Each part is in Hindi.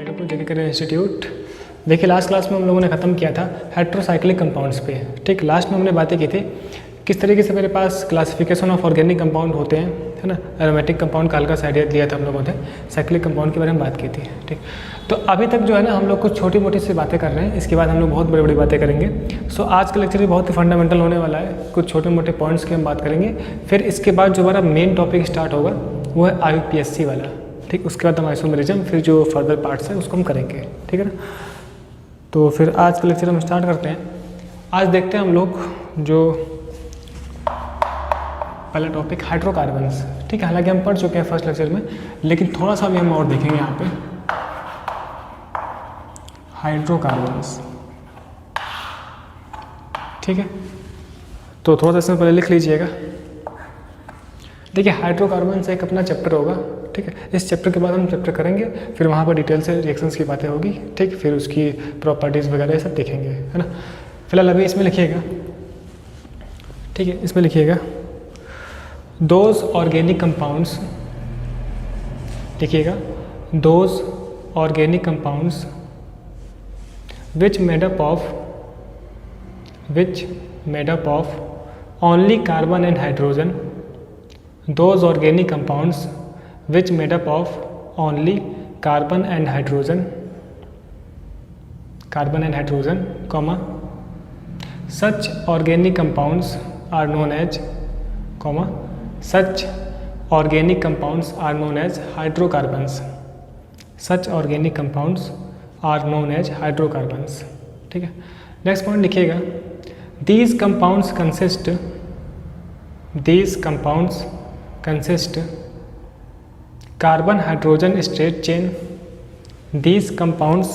Welcome to JK career institute. देखिए लास्ट क्लास में हम लोगों ने ख़त्म किया था हेट्रोसाइक्लिक कंपाउंड्स पे। ठीक, लास्ट में हमने बातें की थी किस तरीके से मेरे पास क्लासिफिकेशन ऑफ ऑर्गेनिक कंपाउंड होते हैं, है ना। एरोमेटिक कंपाउंड का हल्का सा आइडिया दिया था हम लोगों ने, साइक्लिक कंपाउंड के बारे में बात की थी। ठीक, तो अभी तक जो है ना हम लोग कुछ छोटी मोटी सी बातें कर रहे हैं, इसके बाद हम लोग बहुत बड़ी बड़ी बातें करेंगे। सो आज का लेक्चर भी बहुत ही फंडामेंटल होने वाला है, कुछ छोटे मोटे पॉइंट्स की हम बात करेंगे। फिर इसके बाद जो हमारा मेन टॉपिक स्टार्ट होगा वो है IUPAC वाला। ठीक, उसके बाद हम आइसोमेरिज्म, फिर जो फर्दर पार्ट्स है उसको हम करेंगे। ठीक है ना। तो फिर आज का लेक्चर हम स्टार्ट करते हैं। आज देखते हैं हम लोग जो पहला टॉपिक हाइड्रोकार्बन्स। ठीक है, हालांकि हम पढ़ चुके हैं फर्स्ट लेक्चर में, लेकिन थोड़ा सा भी हम और देखेंगे यहाँ पे हाइड्रोकार्बन्स। ठीक है, तो थोड़ा सा इसमें पहले लिख लीजिएगा। देखिए हाइड्रोकार्बन्स एक अपना चैप्टर होगा। ठीक है, इस चैप्टर के बाद हम चैप्टर करेंगे, फिर वहाँ पर डिटेल से रिएक्शंस की बातें होगी। ठीक, फिर उसकी प्रॉपर्टीज़ वगैरह ये सब देखेंगे, है ना। फिलहाल अभी इसमें लिखिएगा। ठीक है, इसमें लिखिएगा दोज ऑर्गेनिक कंपाउंड्स, लिखिएगा those organic compounds which made up of only carbon and hydrogen, those organic compounds which made up of only carbon and hydrogen, comma, such organic compounds are known as, comma, such organic compounds are known as hydrocarbons, such organic compounds are known as hydrocarbons। ठीक है, नेक्स्ट पॉइंट लिखिएगा these compounds consist carbon hydrogen straight chain, these compounds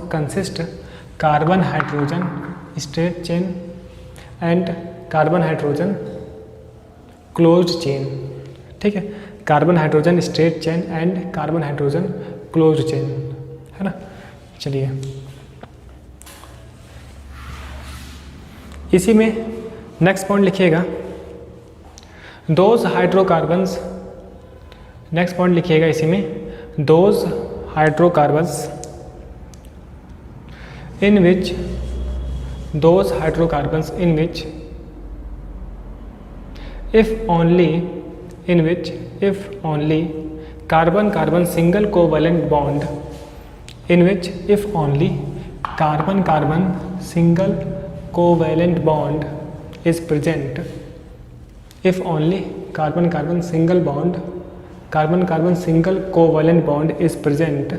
consist carbon hydrogen straight chain and carbon hydrogen closed chain। ठीक है, carbon hydrogen straight chain and carbon hydrogen closed chain, है ना। चलिए इसी में नेक्स्ट पॉइंट लिखिएगा दोज हाइड्रोकार्बन्स। नेक्स्ट पॉइंट लिखिएगा इसी में those hydrocarbons in which if only carbon carbon single covalent bond, is present, if only carbon carbon single covalent bond is present,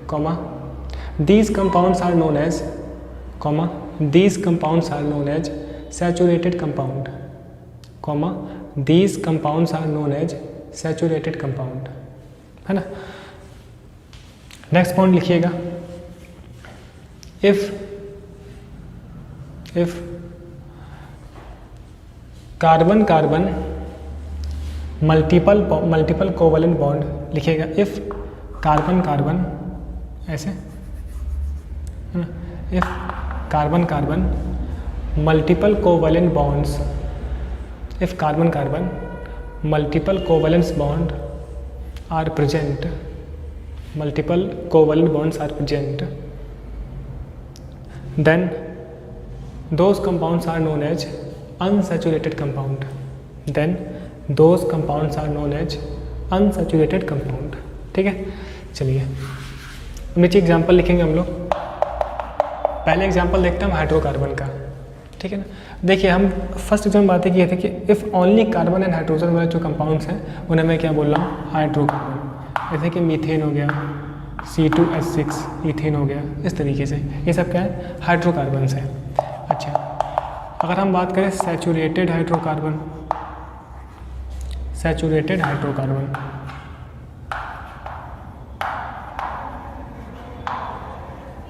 comma, these compounds are known as saturated compound, comma, these compounds are known as saturated compound, है ना। नेक्स्ट पॉइंट लिखिएगा if carbon carbon multiple covalent bond, लिखिएगा if कार्बन कार्बन, ऐसे, if carbon carbon multiple covalent bonds, if carbon carbon multiple covalence bond are present, then those compounds are known as unsaturated compound, ठीक है। चलिए नीचे एग्जाम्पल लिखेंगे हम लोग। पहले एग्जाम्पल देखते हैं हम हाइड्रोकार्बन का। ठीक है ना। देखिए हम फर्स्ट एग्जाम बातें की थी कि if only carbon and hydrogen वाले जो कंपाउंड्स हैं उन्हें मैं क्या बोल रहा हूँ, हाइड्रोकार्बन। जैसे कि मीथेन हो गया, C2H6 ईथेन हो गया, इस तरीके से ये सब क्या है, हाइड्रोकार्बन्स हैं। अच्छा, अगर हम बात करें सैचुरेटेड हाइड्रोकार्बन,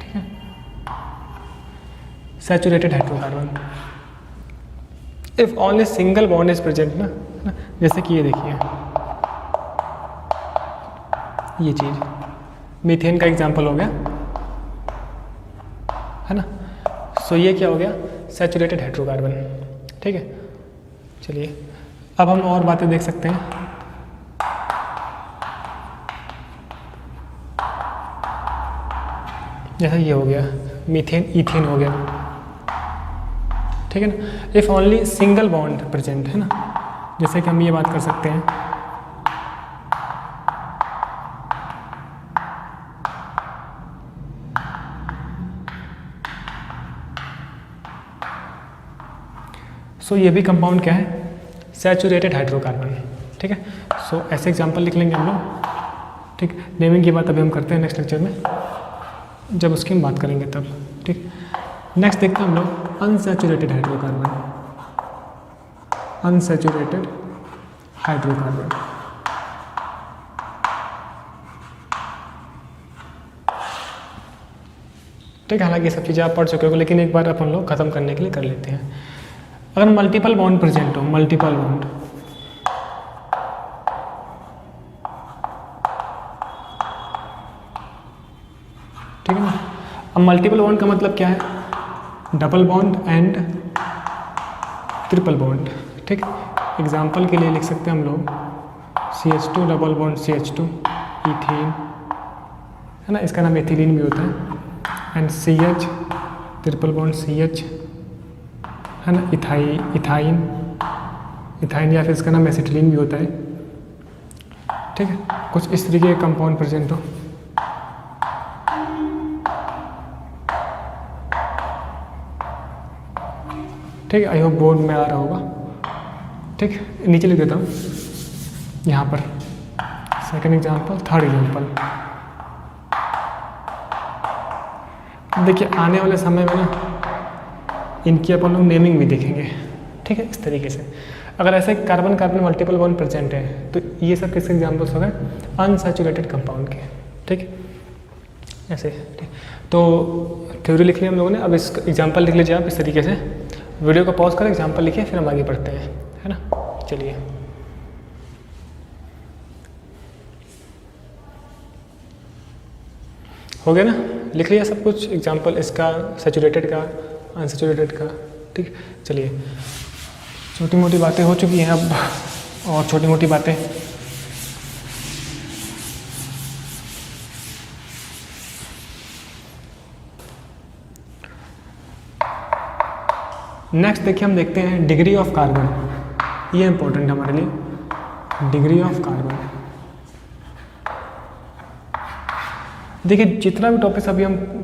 ठीक है, saturated hydrocarbon if only single bond is present ना, जैसे कि ये देखिए ये चीज़ मीथेन का एग्जाम्पल हो गया, है ना। सो ये क्या हो गया, सैचुरेटेड हाइड्रोकार्बन। ठीक है, चलिए अब हम और बातें देख सकते हैं। जैसा ये हो गया मीथेन ईथेन हो गया, ठीक है ना। If only single bond present, है ना, जैसे कि हम ये बात कर सकते हैं सो ये भी कंपाउंड क्या है, सैचुरेटेड हाइड्रोकार्बन, ठीक है। सो ऐसे एग्जांपल लिख लेंगे हम लोग, ठीक। नेमिंग की बात अभी हम करते हैं नेक्स्ट लेक्चर में, जब उसकी हम बात करेंगे तब, ठीक। नेक्स्ट देखते हैं हम लोग अनसैचुरेटेड हाइड्रोकार्बन, अनसैचुरेटेड हाइड्रोकार्बन। ठीक है, हालांकि ये सब चीज़ें आप पढ़ चुके हो, लेकिन एक बार अपन लोग ख़त्म करने के लिए कर लेते हैं। अगर मल्टीपल बॉन्ड प्रेजेंट हो, मल्टीपल बॉन्ड, ठीक है ना। अब मल्टीपल बॉन्ड का मतलब क्या है, double bond and triple bond, ठीक। एग्जाम्पल के लिए लिख सकते हैं हम लोग CH2 double bond CH2 ethane, है ना, इसका नाम एथिलीन भी होता है, and CH triple bond CH, है ना, इथाइन या फिर इसका नाम एसिटिलीन भी होता है, ठीक है। कुछ इस तरीके के कंपाउंड प्रेजेंट हो, ठीक है। आई होप बोर्ड में आ रहा होगा, ठीक। नीचे लिख देता हूँ यहाँ पर सेकंड एग्जांपल, थर्ड एग्जांपल। देखिए आने वाले समय में ना इनकी अपन लोग नेमिंग भी देखेंगे, ठीक है, इस तरीके से। अगर ऐसे carbon carbon multiple bond present है तो ये सब किसके एग्जाम्पल्स हो गए, अनसैचुरेटेड कंपाउंड के, ठीक, ऐसे, ठीक। तो थ्योरी लिख लिया हम लोगों ने, अब इस एग्जाम्पल लिख लीजिए आप इस तरीके से। वीडियो को पॉज करें, एग्जाम्पल लिखिए, फिर हम आगे बढ़ते हैं, है ना। चलिए, हो गया ना, लिख लिया सब कुछ, एग्जाम्पल इसका, सैचुरेटेड का, अनसैचुरेटेड का, ठीक। चलिए, छोटी मोटी बातें हो चुकी हैं अब, और छोटी मोटी बातें नेक्स्ट देखिए, हम देखते हैं डिग्री ऑफ कार्बन। ये इंपॉर्टेंट है हमारे लिए, डिग्री ऑफ कार्बन। देखिए जितना भी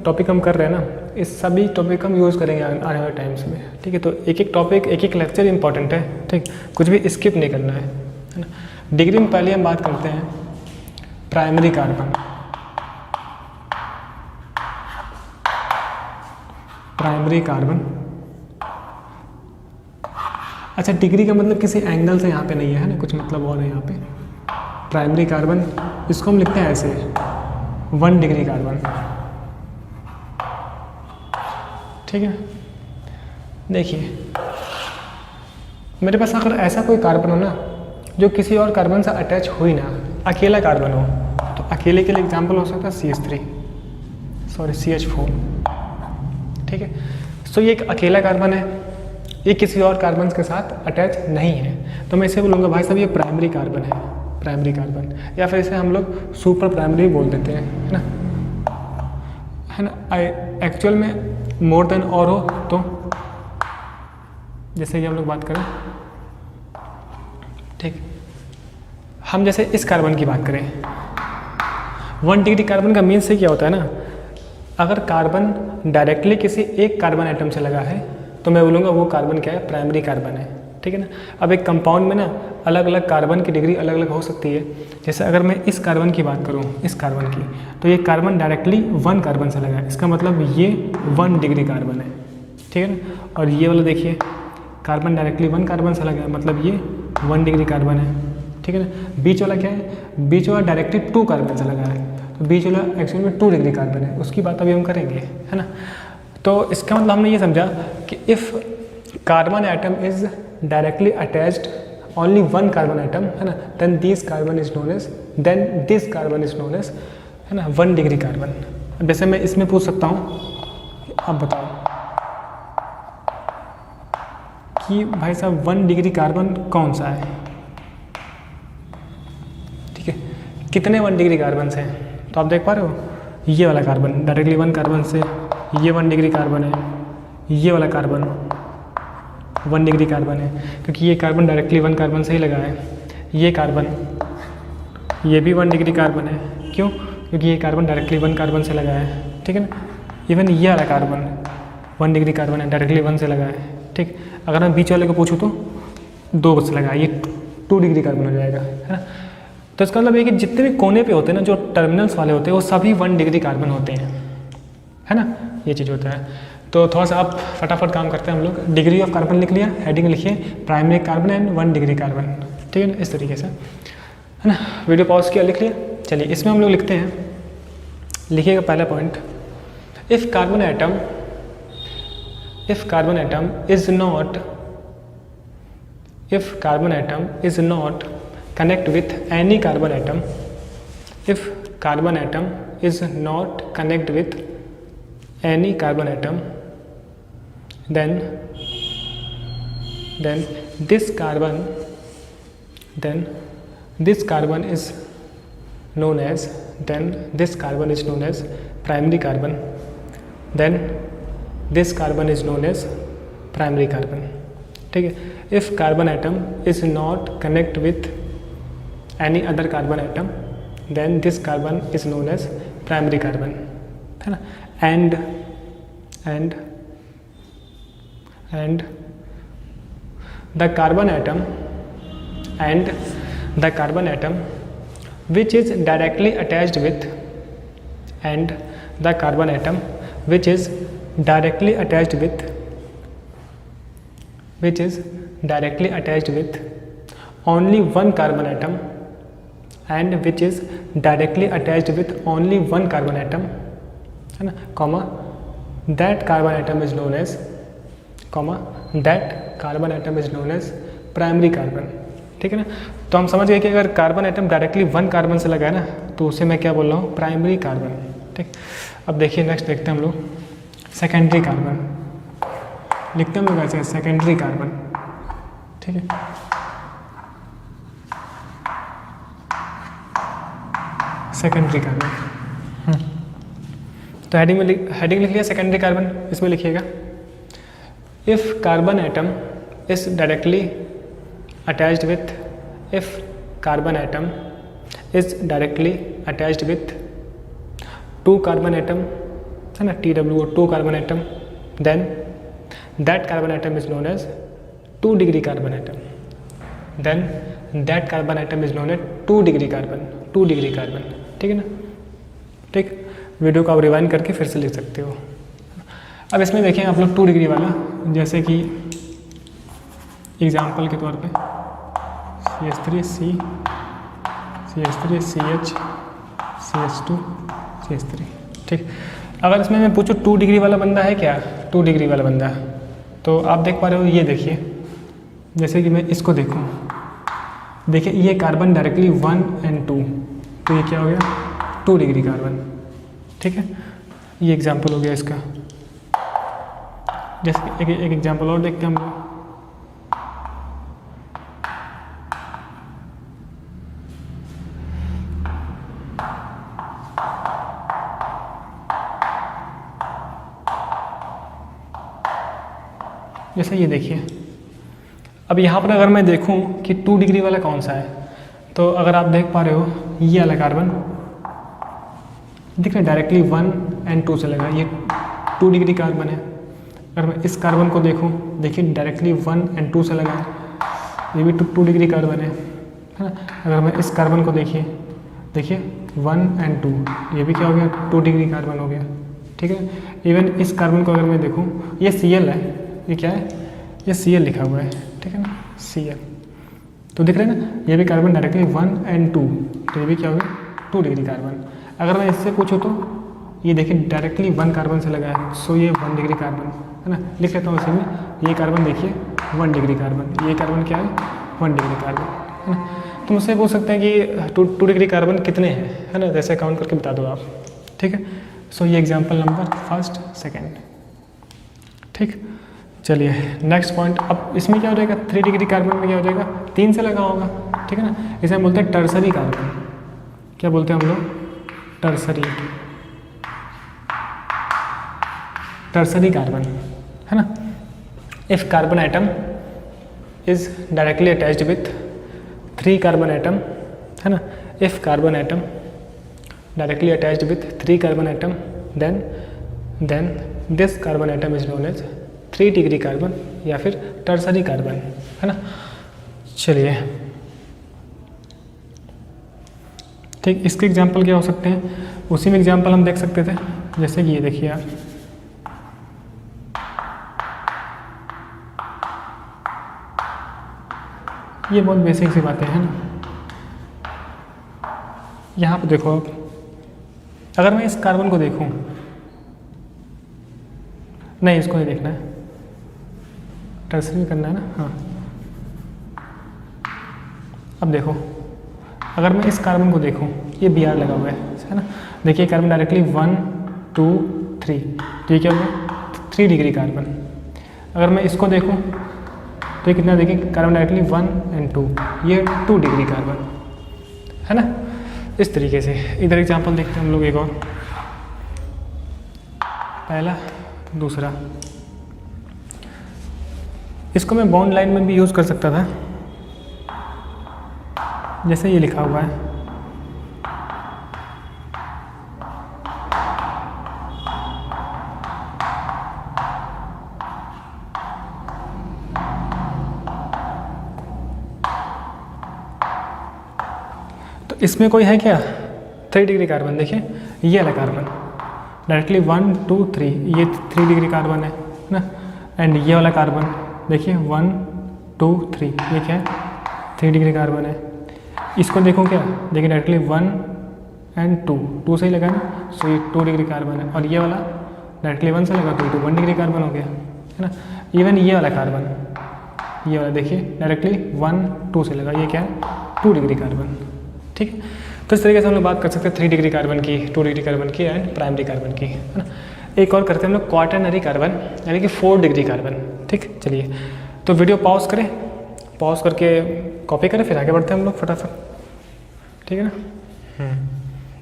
टॉपिक हम कर रहे हैं ना, इस सभी टॉपिक हम यूज़ करेंगे आने वाले टाइम्स में, ठीक है। तो एक एक टॉपिक, एक एक लेक्चर इंपॉर्टेंट है, ठीक, कुछ भी स्किप नहीं करना है ना। डिग्री में पहले हम बात करते हैं प्राइमरी कार्बन, प्राइमरी कार्बन। अच्छा, डिग्री का मतलब किसी एंगल से यहाँ पे नहीं है ना, कुछ मतलब और है यहाँ पे। प्राइमरी कार्बन, इसको हम लिखते हैं ऐसे 1 डिग्री कार्बन, ठीक है। देखिए मेरे पास अगर ऐसा कोई कार्बन हो ना जो किसी और कार्बन से अटैच हो ही ना, अकेला कार्बन हो, तो अकेले के लिए एग्जाम्पल हो सकता है CH4, ठीक है। सो ये एक अकेला कार्बन है, ये किसी और कार्बन के साथ अटैच नहीं है, तो मैं इसे बोलूँगा भाई साहब ये प्राइमरी कार्बन है, प्राइमरी कार्बन, या फिर इसे हम लोग सुपर प्राइमरी बोल देते हैं, है ना। एक्चुअल में मोर देन और हो तो, जैसे कि हम लोग बात करें, ठीक, हम जैसे इस कार्बन की बात करें, 1 डिग्री कार्बन का मीन से क्या होता है ना, अगर कार्बन डायरेक्टली किसी एक कार्बन एटम से लगा है तो मैं बोलूँगा वो कार्बन क्या है, प्राइमरी कार्बन है, ठीक है ना। अब एक कंपाउंड में ना अलग अलग कार्बन की डिग्री अलग अलग हो सकती है। जैसे अगर मैं इस कार्बन की बात करूँ, इस कार्बन की, तो ये कार्बन डायरेक्टली 1 कार्बन से लगा है, इसका मतलब ये 1 डिग्री कार्बन है, ठीक है ना। और ये वाला देखिए, कार्बन डायरेक्टली 1 कार्बन से लगा है, मतलब ये 1 डिग्री कार्बन है, ठीक है ना। बीच वाला क्या है, बीच वाला डायरेक्टली 2 कार्बन से लगा है, तो बीच वाला एक्चुअली में 2 डिग्री कार्बन है, उसकी बात अभी हम करेंगे, है ना। तो इसका मतलब हमने ये समझा कि if carbon atom is directly attached only 1 carbon atom, है ना, then this carbon is known as, है ना, 1 डिग्री कार्बन। जैसे मैं इसमें पूछ सकता हूँ, अब बताओ कि भाई साहब 1 डिग्री कार्बन कौन सा है, ठीक है, कितने 1 डिग्री कार्बन हैं, तो आप देख पा रहे हो ये वाला कार्बन डायरेक्टली 1 कार्बन से, ये 1 डिग्री कार्बन है, ये वाला कार्बन 1 डिग्री कार्बन है क्योंकि ये कार्बन डायरेक्टली 1 कार्बन से ही लगा है। ये कार्बन, ये भी 1 डिग्री कार्बन है, क्यों? क्योंकि ये कार्बन डायरेक्टली 1 कार्बन से लगा है, ठीक है ना। इवन ये वाला कार्बन 1 डिग्री कार्बन है, डायरेक्टली 1 से लगा है, ठीक। अगर मैं बीच वाले को पूछूँ तो 2 से लगा है, ये 2 डिग्री कार्बन हो जाएगा, है ना। तो इसका मतलब ये कि जितने भी कोने पे होते हैं ना, जो टर्मिनल्स वाले होते हैं, वो सभी 1 डिग्री कार्बन होते हैं, है ना। ये चीज़ होता है। तो थोड़ा सा आप फटाफट काम करते हैं हम लोग। डिग्री ऑफ कार्बन लिख लिया, हेडिंग लिखिए primary carbon and 1 degree carbon, ठीक है ना, इस तरीके से, है ना। वीडियो पॉज किया, लिख लिया। चलिए इसमें हम लोग लिखते हैं, लिखिएगा पहला point, if carbon atom is not connect with any carbon atom, if carbon atom is not connect with any carbon atom, then this carbon is known as primary carbon, then this carbon is known as primary carbon, ठीक है। if carbon atom is not connect with any other carbon atom, then this carbon is known as primary carbon, है ना। and the carbon atom which is directly attached with only one carbon atom, and which is directly attached with only one carbon atom, है ना, comma that carbon atom is known as primary carbon, ठीक है ना। तो हम समझ गए कि अगर कार्बन एटम डायरेक्टली 1 कार्बन से लगा है ना, तो उसे मैं क्या बोल रहा हूँ, प्राइमरी कार्बन, ठीक। अब देखिए नेक्स्ट देखते हैं हम लोग सेकेंडरी कार्बन, लिखते हैं हम लोग ऐसे सेकेंडरी कार्बन, ठीक है। सेकेंडरी कार्बन, तो हेडिंग लिख लिया सेकेंडरी कार्बन। इसमें लिखिएगा if carbon atom is directly attached with 2 carbon atom, है ना, TWO 2 carbon atom, then that carbon atom is known as 2 degree carbon atom, two degree carbon, ठीक है ना, ठीक। वीडियो को आप रिवाइंड करके फिर से लिख सकते हो। अब इसमें देखें आप लोग 2 डिग्री वाला, जैसे कि एग्जाम्पल के तौर पे CH3 CH CH2 CH3, ठीक। अगर इसमें मैं पूछूँ 2 डिग्री वाला बंदा है क्या, 2 डिग्री वाला बंदा, तो आप देख पा रहे हो, ये देखिए, जैसे कि मैं इसको देखूँ, देखिए ये कार्बन डायरेक्टली 1 और 2, तो ये क्या हो गया, 2 डिग्री कार्बन, ठीक है। ये एग्जाम्पल हो गया इसका। जैसे एक एग्जाम्पल और देखते हैं हम लोग, जैसे ये देखिए। अब यहाँ पर अगर मैं देखूँ कि 2 डिग्री वाला कौन सा है, तो अगर आप देख पा रहे हो ये वाला कार्बन दिख रहा है, डायरेक्टली 1 और 2 से लगा, ये 2 डिग्री कार्बन है। अगर मैं इस कार्बन को देखूं, देखिए डायरेक्टली 1 और 2 से लगा है, ये भी 2 डिग्री कार्बन है ना। अगर मैं इस कार्बन को देखिए 1 और 2, ये भी क्या हो गया, 2 डिग्री कार्बन हो गया, ठीक है। इवन इस कार्बन को अगर मैं देखूँ, ये Cl है, ये क्या है, ये Cl लिखा हुआ है, ठीक है ना, Cl, तो दिख रहा है ना, ये भी कार्बन डायरेक्टली 1 और 2, तो ये भी क्या हो गया, 2 डिग्री कार्बन। अगर मैं इससे पूछूँ तो ये देखिए डायरेक्टली 1 कार्बन से लगा है, सो ये 1 डिग्री कार्बन, है ना। लिख लेता हूँ इसी में, ये कार्बन देखिए 1 डिग्री कार्बन, ये कार्बन क्या है, 1 डिग्री कार्बन, है ना। तो मुझसे पूछ सकते हैं कि 2 डिग्री कार्बन कितने हैं, है ना, जैसे काउंट करके बता दो आप, ठीक है। सो ये एग्जाम्पल नंबर 1, 2, ठीक। चलिए नेक्स्ट पॉइंट। अब इसमें क्या हो जाएगा, 3 डिग्री कार्बन में क्या हो जाएगा, 3 से लगा होगा, ठीक है ना। इसे हम बोलते हैं टर्सरी कार्बन, क्या बोलते हैं हम लोग, टर्सरी, टर्सरी कार्बन, है ना। If carbon atom is directly attached with 3 carbon atom, है ना। If carbon atom directly attached with 3 carbon atom then this carbon atom is known as 3 degree carbon या फिर टर्सरी कार्बन, है ना। चलिए ठीक, इसके एग्जाम्पल क्या हो सकते हैं, उसी में एग्जाम्पल हम देख सकते थे, जैसे कि ये देखिए आप, ये बहुत बेसिक सी बातें हैं ना। यहाँ पे देखो आप, अगर मैं इस कार्बन को देखूं, नहीं इसको नहीं देखना है, टर्सरी करना है ना, हाँ। अब देखो, अगर मैं इस कार्बन को देखूं, ये Br लगा हुआ है ना। देखिए कार्बन डायरेक्टली 1 2 3, तो ये क्या हो गया 3 डिग्री कार्बन। अगर मैं इसको देखूं तो ये कितना, देखिए कार्बन डायरेक्टली 1 और 2, ये 2 डिग्री कार्बन, है ना। इस तरीके से इधर एग्जांपल देखते हैं हम लोग एक और, पहला दूसरा। इसको मैं बॉन्ड लाइन में भी यूज़ कर सकता था, जैसे ये लिखा हुआ है, तो इसमें कोई है क्या 3 डिग्री कार्बन। देखिए ये वाला कार्बन डायरेक्टली 1 2 3, ये 3 डिग्री कार्बन है ना। एंड ये वाला कार्बन देखिए 1 2 3, ये क्या है 3 डिग्री कार्बन है। इसको देखो क्या, देखिए डायरेक्टली 1 और 2 से ही लगा ना, सो ये 2 डिग्री कार्बन है। और ये वाला डायरेक्टली 1 से लगा तो 1 डिग्री कार्बन हो गया, है ना। इवन ये वाला कार्बन, ये वाला देखिए डायरेक्टली 1 2 से लगा, ये क्या है 2 डिग्री कार्बन, ठीक है। तो इस तरीके से हम लोग बात कर सकते हैं 3 डिग्री कार्बन की, 2 डिग्री कार्बन की एंड प्राइमरी कार्बन की, है ना। एक और करते हैं हम लोग क्वाटरनरी कार्बन, यानी कि 4 डिग्री कार्बन, ठीक। चलिए तो वीडियो पॉज करें, पॉज करके कॉपी करें, फिर आगे बढ़ते हैं हम लोग फटाफट, ठीक है ना।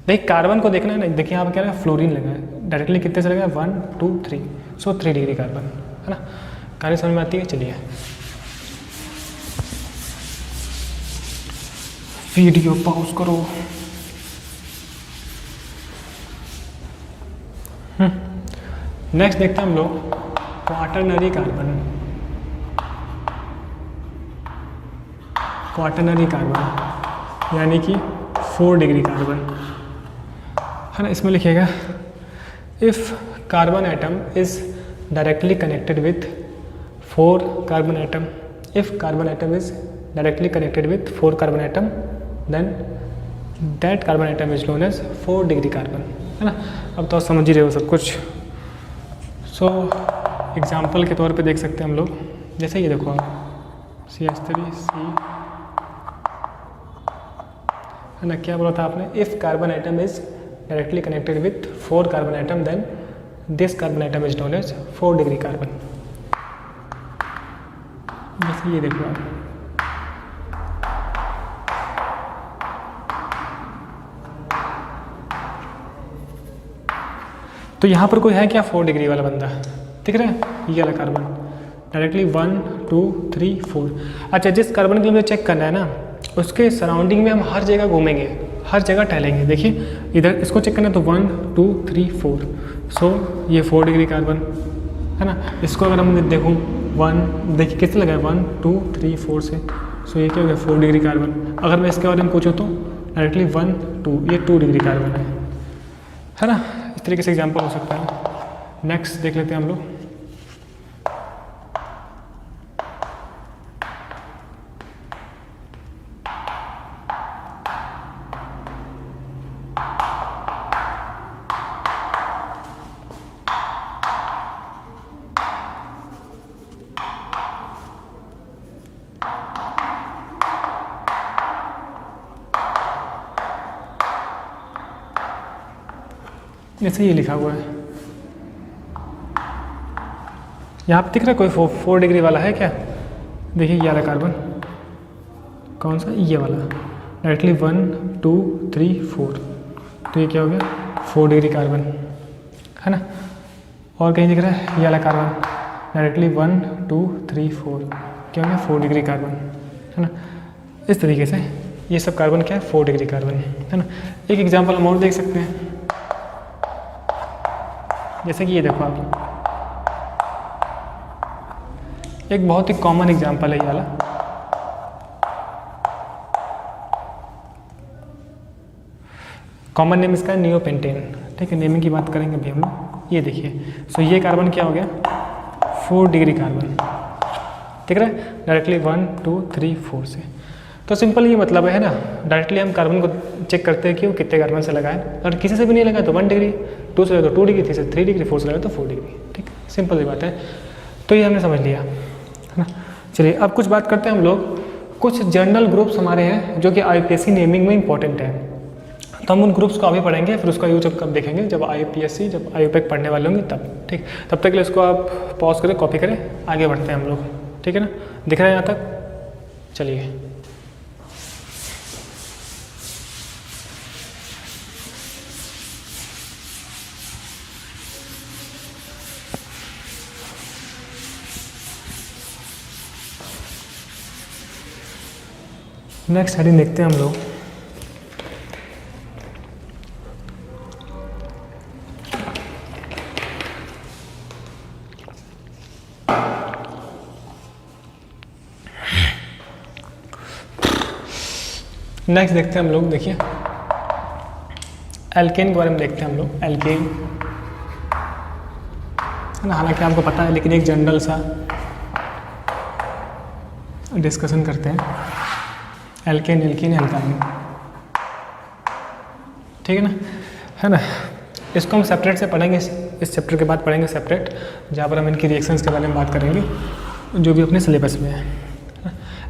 देखिए कार्बन को देखना है ना, देखिए यहाँ पर क्या है फ्लोरीन लगा है, डायरेक्टली कितने से लगा है 1 2 3, सो 3 डिग्री कार्बन, है ना। कहानी समझ में आती है। चलिए वीडियो पॉज करो। नेक्स्ट देखते हैं हम लोग क्वाटरनरी कार्बन। क्वाटरनरी कार्बन यानी कि 4 डिग्री कार्बन, है ना। इसमें लिखिएगा if carbon atom is directly connected with 4 carbon atom, if carbon atom is directly connected with 4 carbon atom then that carbon atom is known as 4 degree carbon, है ना। अब तो समझ ही रहे हो सब कुछ। सो एग्जाम्पल के तौर पे देख सकते हैं हम लोग, जैसे ये देखो आप CH3C, है ना। क्या बोला था आपने, if carbon atom is directly connected with 4 carbon atom then this carbon atom is known as 4 degree carbon. जैसे ये देखो आप, तो यहाँ पर कोई है क्या 4 डिग्री वाला बंदा, दिख रहा है ये वाला कार्बन डायरेक्टली 1 2 3 4। अच्छा, जिस कार्बन के लिए मुझे चेक करना है ना, उसके सराउंडिंग में हम हर जगह घूमेंगे, हर जगह टहलेंगे। देखिए इधर इसको चेक करना है तो 1 2 3 4, सो ये 4 डिग्री कार्बन, है ना। इसको अगर हम देखूँ 1, देखिए किससे लगा है 1 2 3 4 से, सो ये क्या हो गया 4 डिग्री कार्बन। अगर मैं इसके बारे में पूछूँ तो डायरेक्टली 1 2, ये 2 डिग्री कार्बन है ना। इस तरीके से एग्जाम्पल हो सकता है। नेक्स्ट देख लेते हैं हम लोग, जैसे ये लिखा हुआ है यहाँ पे दिख रहा है कोई 4 डिग्री वाला है क्या। देखिए ये वाला कार्बन कौन सा, ये वाला डायरेक्टली 1 2 3 4, तो ये क्या हो गया 4 डिग्री कार्बन, है ना। और कहीं दिख रहा है ये वाला कार्बन डायरेक्टली 1 2 3 4 क्या हो गया 4 डिग्री कार्बन, है ना। इस तरीके से ये सब कार्बन क्या है 4 डिग्री कार्बन, है ना। एक एग्जाम्पल हम और देख सकते हैं, जैसे कि ये देखो आप, एक बहुत ही कॉमन एग्जाम्पल है ये वाला। कॉमन नेम इसका है नियोपेंटेन, ठीक है। नेमिंग की बात करेंगे अभी हम लोग। ये देखिए, सो ये कार्बन क्या हो गया 4 डिग्री कार्बन, ठीक है, डायरेक्टली 1 2 3 4 से। तो सिंपल ये मतलब है ना, डायरेक्टली हम कार्बन को चेक करते हैं कि वो कितने कार्बन से लगा है, और किसी से भी नहीं लगा तो 1 डिग्री, 2 से लगा तो 2 डिग्री, 3 से 3 डिग्री, 4 से लगा तो 4 डिग्री, ठीक। सिंपल सी बात है। तो ये हमने समझ लिया, है ना। चलिए अब कुछ बात करते हैं हम लोग, कुछ जनरल ग्रुप्स हमारे हैं जो कि IUPAC नेमिंग में इंपॉर्टेंट है। तो हम उन ग्रुप्स को अभी पढ़ेंगे, फिर उसका यूज कब देखेंगे, जब IUPAC जब IUPAC पढ़ने वाले होंगे तब, ठीक। तब तक के लिए इसको आप पॉज करें, कॉपी करें, आगे बढ़ते हैं हम लोग, ठीक है ना। दिख रहा है यहाँ तक, चलिए। नेक्स्ट हेडिंग देखते हैं हम लोग। नेक्स्ट देखते हैं हम लोग, देखिए एल्केन के बारे में देखते हैं हम लोग। एल्केन, है ना, हालांकि आपको पता है लेकिन एक जनरल सा डिस्कशन करते हैं। एल्केन, एल्कीन, एल्काइन, ठीक है ना, है ना। इसको हम सेपरेट से पढ़ेंगे, इस चैप्टर के बाद पढ़ेंगे सेपरेट, जहाँ पर हम इनकी रिएक्शंस के बारे में बात करेंगे, जो भी अपने सिलेबस में है।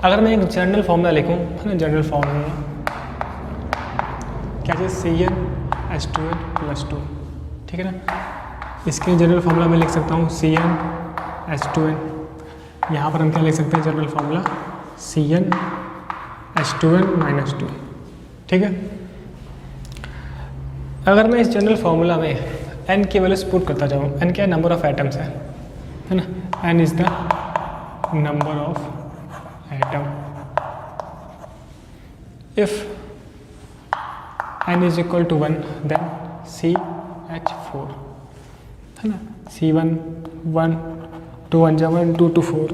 अगर मैं एक जनरल फॉर्मूला लिखूँ, है ना, जनरल फॉर्मूला क्या है, CnH2n+2, ठीक है ना। इसके जनरल फार्मूला मैं लिख सकता हूँ CnH2n। यहाँ पर हम क्या लिख सकते हैं जनरल फार्मूला CnH2n-2, ठीक है। अगर मैं इस जनरल फार्मूला में n की वैल्यूज पुट करता जाऊँ, n क्या नंबर ऑफ एटम्स है ना, n is the number of atom. If n is equal to 1 then CH4, है ना। C1 1 2 1 1 2 2 4,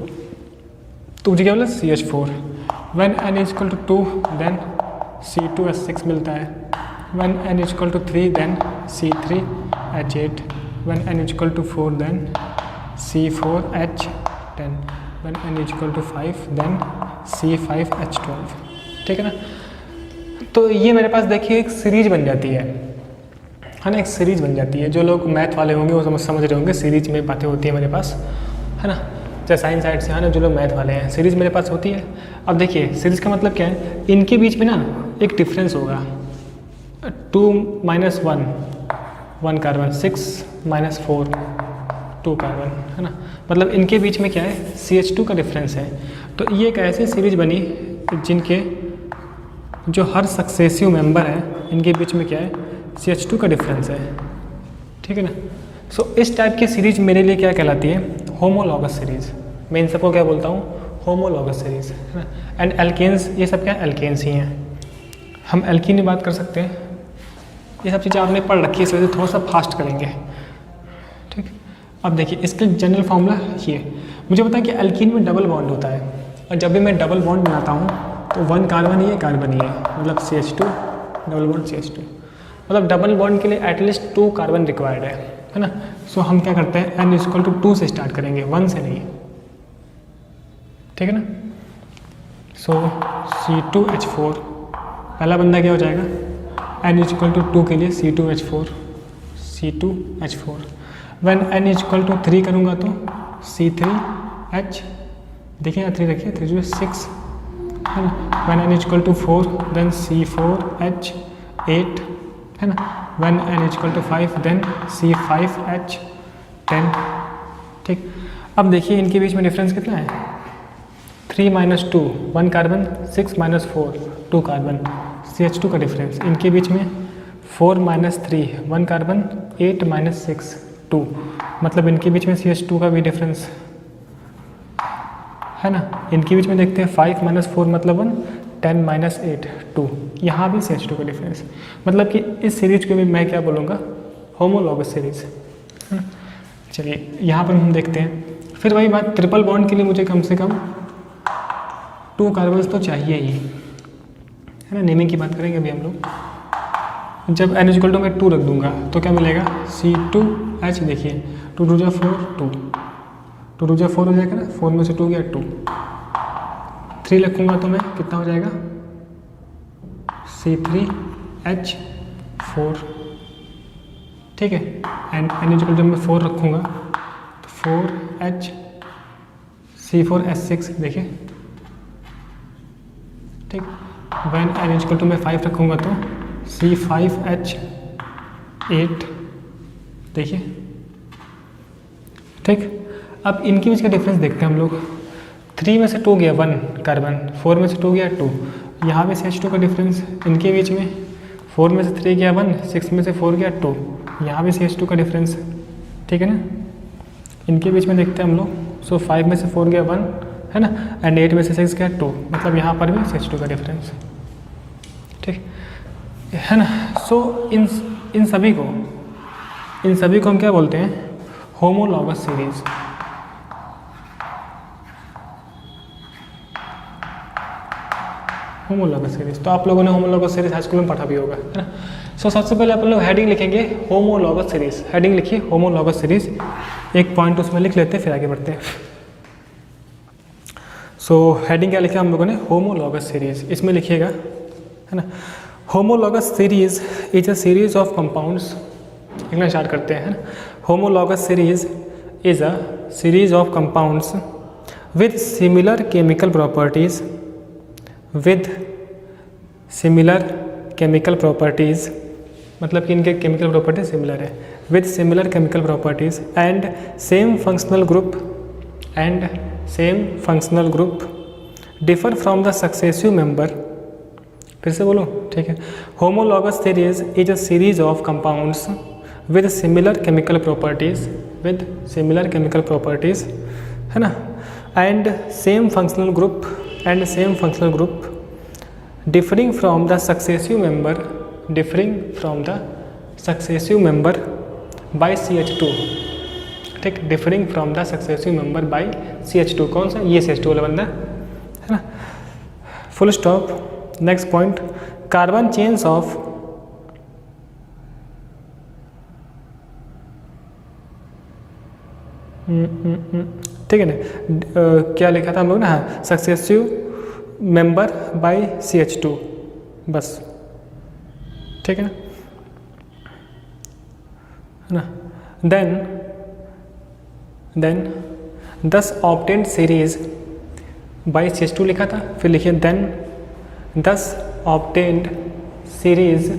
तो मुझे क्या बोला CH4। when n is equal to 2 then C2H6 मिलता है। when n is equal to 3 then C3H8। when n is equal to 4 then C4H10। when n is equal to 5 then C5H12, ठीक है ना। तो ये मेरे पास देखिए एक सीरीज बन जाती है ना, एक सीरीज बन जाती है। जो लोग मैथ वाले होंगे वो समझ रहे होंगे, सीरीज में बातें होती है मेरे पास, है ना। चाहे साइंस साइड से, है ना, जो लोग मैथ वाले हैं, सीरीज मेरे पास होती है। अब देखिए सीरीज का मतलब क्या है, इनके बीच में ना एक डिफरेंस होगा, 2 - 1 1 कार्बन, 6 - 4 2 कार्बन, है ना। मतलब इनके बीच में क्या है CH2 का डिफरेंस है। तो ये एक ऐसी सीरीज बनी जिनके जो हर सक्सेसिव मेंबर है इनके बीच में क्या है CH2 का डिफरेंस है, ठीक है ना। सो इस टाइप की सीरीज मेरे लिए क्या कहलाती है, होमोलॉगस सीरीज। मैं इन सबको क्या बोलता हूँ, होमोलॉगस सीरीज, है ना। एंड एल्केन्स, ये सब क्या एल्केन्स ही हैं। हम एल्कीन में बात कर सकते हैं, ये सब चीज़ें आपने पढ़ रखी है, इस वजह से थोड़ा सा फास्ट करेंगे, ठीक। अब देखिए इसका जनरल फार्मूला ये, मुझे पता है कि एल्कीन में डबल बॉन्ड होता है, और जब भी मैं डबल बॉन्ड बनाता हूँ तो 1 कार्बन ही है, कार्बन ही है, मतलब CH2 डबल बॉन्ड CH2, मतलब डबल बॉन्ड के लिए एटलीस्ट 2 कार्बन रिक्वायर्ड है ना। सो हम क्या करते हैं n इक्वल टू 2 से स्टार्ट करेंगे, 1 से नहीं, ठीक है ना। सो C2H4 पहला बंदा क्या हो जाएगा, n इक्वल टू 2 के लिए C2H4 when n equal to 3 करूँगा तो C3H, देखिए यहाँ 3 रखिए, 3 6, है ना। When n equal to 4 then C4H8, है ना। When n equal to 5 then C5H10, ठीक। अब देखिए इनके बीच में डिफरेंस कितना है, 3 - 2 1 कार्बन, 6 - 4 2 कार्बन, CH2 का डिफरेंस। इनके बीच में 4 - 3 1 कार्बन, 8 - 6 2, मतलब इनके बीच में CH2 का भी डिफरेंस है ना। इनके बीच में देखते हैं 5 - 4 मतलब 1, 10 - 8 2, यहाँ भी CH2 का डिफरेंस। मतलब कि इस सीरीज को भी मैं क्या बोलूँगा, होमोलॉगस सीरीज है ना। चलिए यहाँ पर हम देखते हैं, फिर वही बात, ट्रिपल बॉन्ड के लिए मुझे कम से कम 2 कार्बन्स तो चाहिए ही, है ना। नेमिंग की बात करेंगे अभी हम लोग। जब N = मैं 2 रख दूंगा तो क्या मिलेगा, C2H। देखिए 2 × 4 2, 2 × 4 हो जाएगा ना, 4 में से 2 गया 2, 3 रखूँगा तो मैं कितना हो जाएगा, C3H4। ठीक है, एंड N = जब मैं 4 रखूँगा तो 4H C4H6। देखिए ठीक, when N = मैं 5 रखूँगा तो C5H8। देखिए ठीक। अब इनके बीच का डिफरेंस देखते हैं हम लोग। 3 में से 2 गया 1 कार्बन, 4 में से 2 गया 2, यहाँ पे CH2 का डिफरेंस इनके बीच में 4 में से 3 गया 1, 6 में से 4 गया 2, यहाँ भी CH2 का डिफरेंस, ठीक है ना। इनके बीच में देखते हैं हम लोग, सो 5 में से 4 गया 1 है ना, एंड 8 में से 6 गया 2, मतलब यहाँ पर भी CH2 का डिफरेंस, ठीक है ना। सो इन सभी को हम क्या बोलते हैं, होमोलॉगस सीरीज। होमोलॉगस सीरीज, तो आप लोगों ने होमोलॉगस सीरीज हाई स्कूल में पढ़ा भी होगा, है ना। सो सबसे पहले आप लोग हेडिंग लिखेंगे होमोलॉगस सीरीज। हेडिंग लिखिए होमोलॉगस सीरीज, एक पॉइंट उसमें लिख लेते हैं, फिर आगे बढ़ते हैं। सो हेडिंग क्या लिखा हम लोगों ने, होमोलॉगस सीरीज। इसमें लिखिएगा, है ना, homologous series is a series of compounds. लिखना स्टार्ट करते हैं। Homologous series is a series of compounds with similar chemical properties, मतलब कि इनके केमिकल प्रॉपर्टीज सिमिलर है, with similar chemical properties and same functional group differ from the successive member. फिर से बोलो, ठीक है। Homologous series is a series of compounds with similar chemical properties, है ना, and same functional group differing from the successive member by CH2, ठीक, differing from the successive member by CH2। कौन सा, ये CH2 वाला बंदा है ना, full stop. Next point, carbon chains of ठीक है ना, क्या लिखा था हम लोग ना, हाँ, सक्सेसिव मेंबर बाय CH2, बस, ठीक है ना। देन दस ऑब्टेन्ड सीरीज बाय CH2 लिखा था, फिर लिखिए देन दस obtained series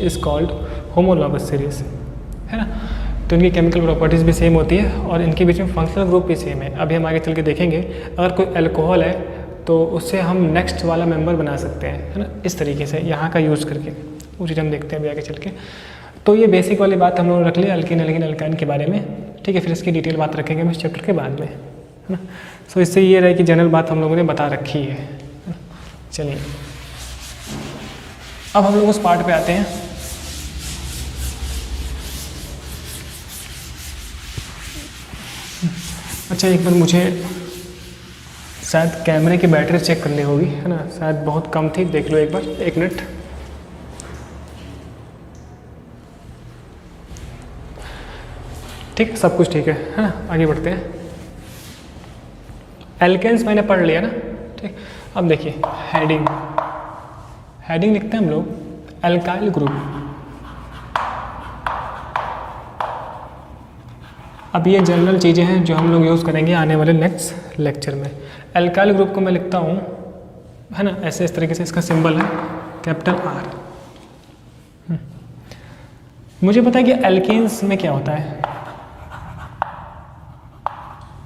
is called homologous series, है ना। तो इनकी केमिकल प्रॉपर्टीज़ भी सेम होती है और इनके बीच में फंक्शनल ग्रुप भी सेम है। अभी हम आगे चल के देखेंगे, अगर कोई अल्कोहल है तो उससे हम नेक्स्ट वाला मेंबर बना सकते हैं, है ना, इस तरीके से यहाँ का यूज़ करके। वो चीज़ हम देखते हैं अभी आगे चल के। तो ये बेसिक वाली बात हम लोगों ने रख ली अल्कीन एल्कीन अल्काइन के बारे में, ठीक है। फिर इसकी डिटेल बात रखेंगे हम इस चैप्टर के बाद में, है ना। सो इससे ये रहे कि जनरल बात हम लोगों ने बता रखी है। चलिए अब हम लोग उस पार्ट पे आते हैं। अच्छा, एक बार मुझे शायद कैमरे की बैटरी चेक करनी होगी, है ना, शायद बहुत कम थी, देख लो एक बार, 1 मिनट। ठीक है, सब कुछ ठीक है ना। आगे बढ़ते हैं। एल्केन्स मैंने पढ़ लिया ना, ठीक। अब देखिए हेडिंग लिखते हैं हम लोग एल्काइल ग्रुप। अब ये जनरल चीज़ें हैं जो हम लोग यूज़ करेंगे आने वाले नेक्स्ट लेक्चर में। एल्काइल ग्रुप को मैं लिखता हूँ, है ना, ऐसे इस तरीके से, इसका सिंबल है कैपिटल R। मुझे पता है कि एल्केन्स में क्या होता है।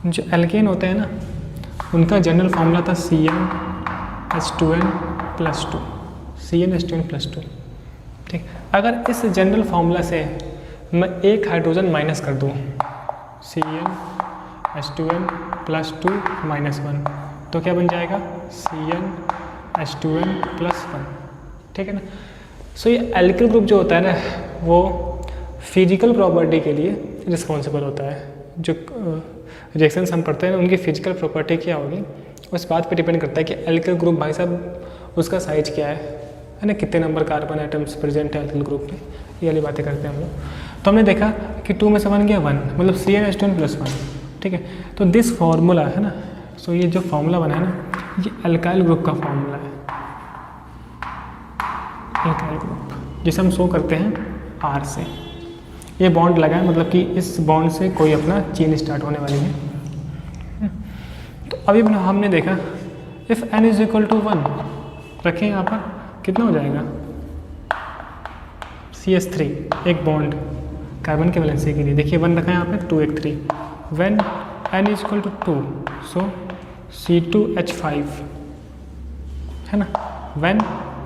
जो एल्केन होते हैं ना, उनका जनरल फार्मूला था CnH2n+2, CnH2n+2, ठीक, अगर इस जनरल फार्मूला से मैं एक हाइड्रोजन माइनस कर दूँ CnH2n + 2 -1 तो क्या बन जाएगा CnH2n + 1, ठीक है ना। सो ये एल्किल ग्रुप जो होता है ना वो फिजिकल प्रॉपर्टी के लिए रिस्पॉन्सिबल होता है। जो रिएक्शंस हम पढ़ते हैं ना उनकी फिजिकल प्रॉपर्टी क्या होगी उस बात पे डिपेंड करता है कि एल्किल ग्रुप भाई साहब उसका साइज क्या है ना, कितने नंबर कार्बन आइटम्स प्रेजेंट है एल्किल ग्रुप में, ये वाली बातें करते हैं हम लोग। तो हमने देखा कि 2 में से 1 गया 1, मतलब CnH2n + 1, ठीक है। तो दिस फार्मूला है ना, सो ये जो फार्मूला बना है ना ये अल्काइल ग्रुप का फार्मूला है, अल्काइल ग्रुप, जिसे हम शो करते हैं R से। ये बॉन्ड लगा है मतलब कि इस बॉन्ड से कोई अपना चेन स्टार्ट होने वाली है। तो अभी हमने देखा इफ़ n = 1 रखें यहाँ पर कितना हो जाएगा CH3 एक बॉन्ड कार्बन के वैलेंसी के लिए, देखिए 1 रखा है यहाँ पे 2 1 3, व्हेन n = 2 सो C2H5 है ना, व्हेन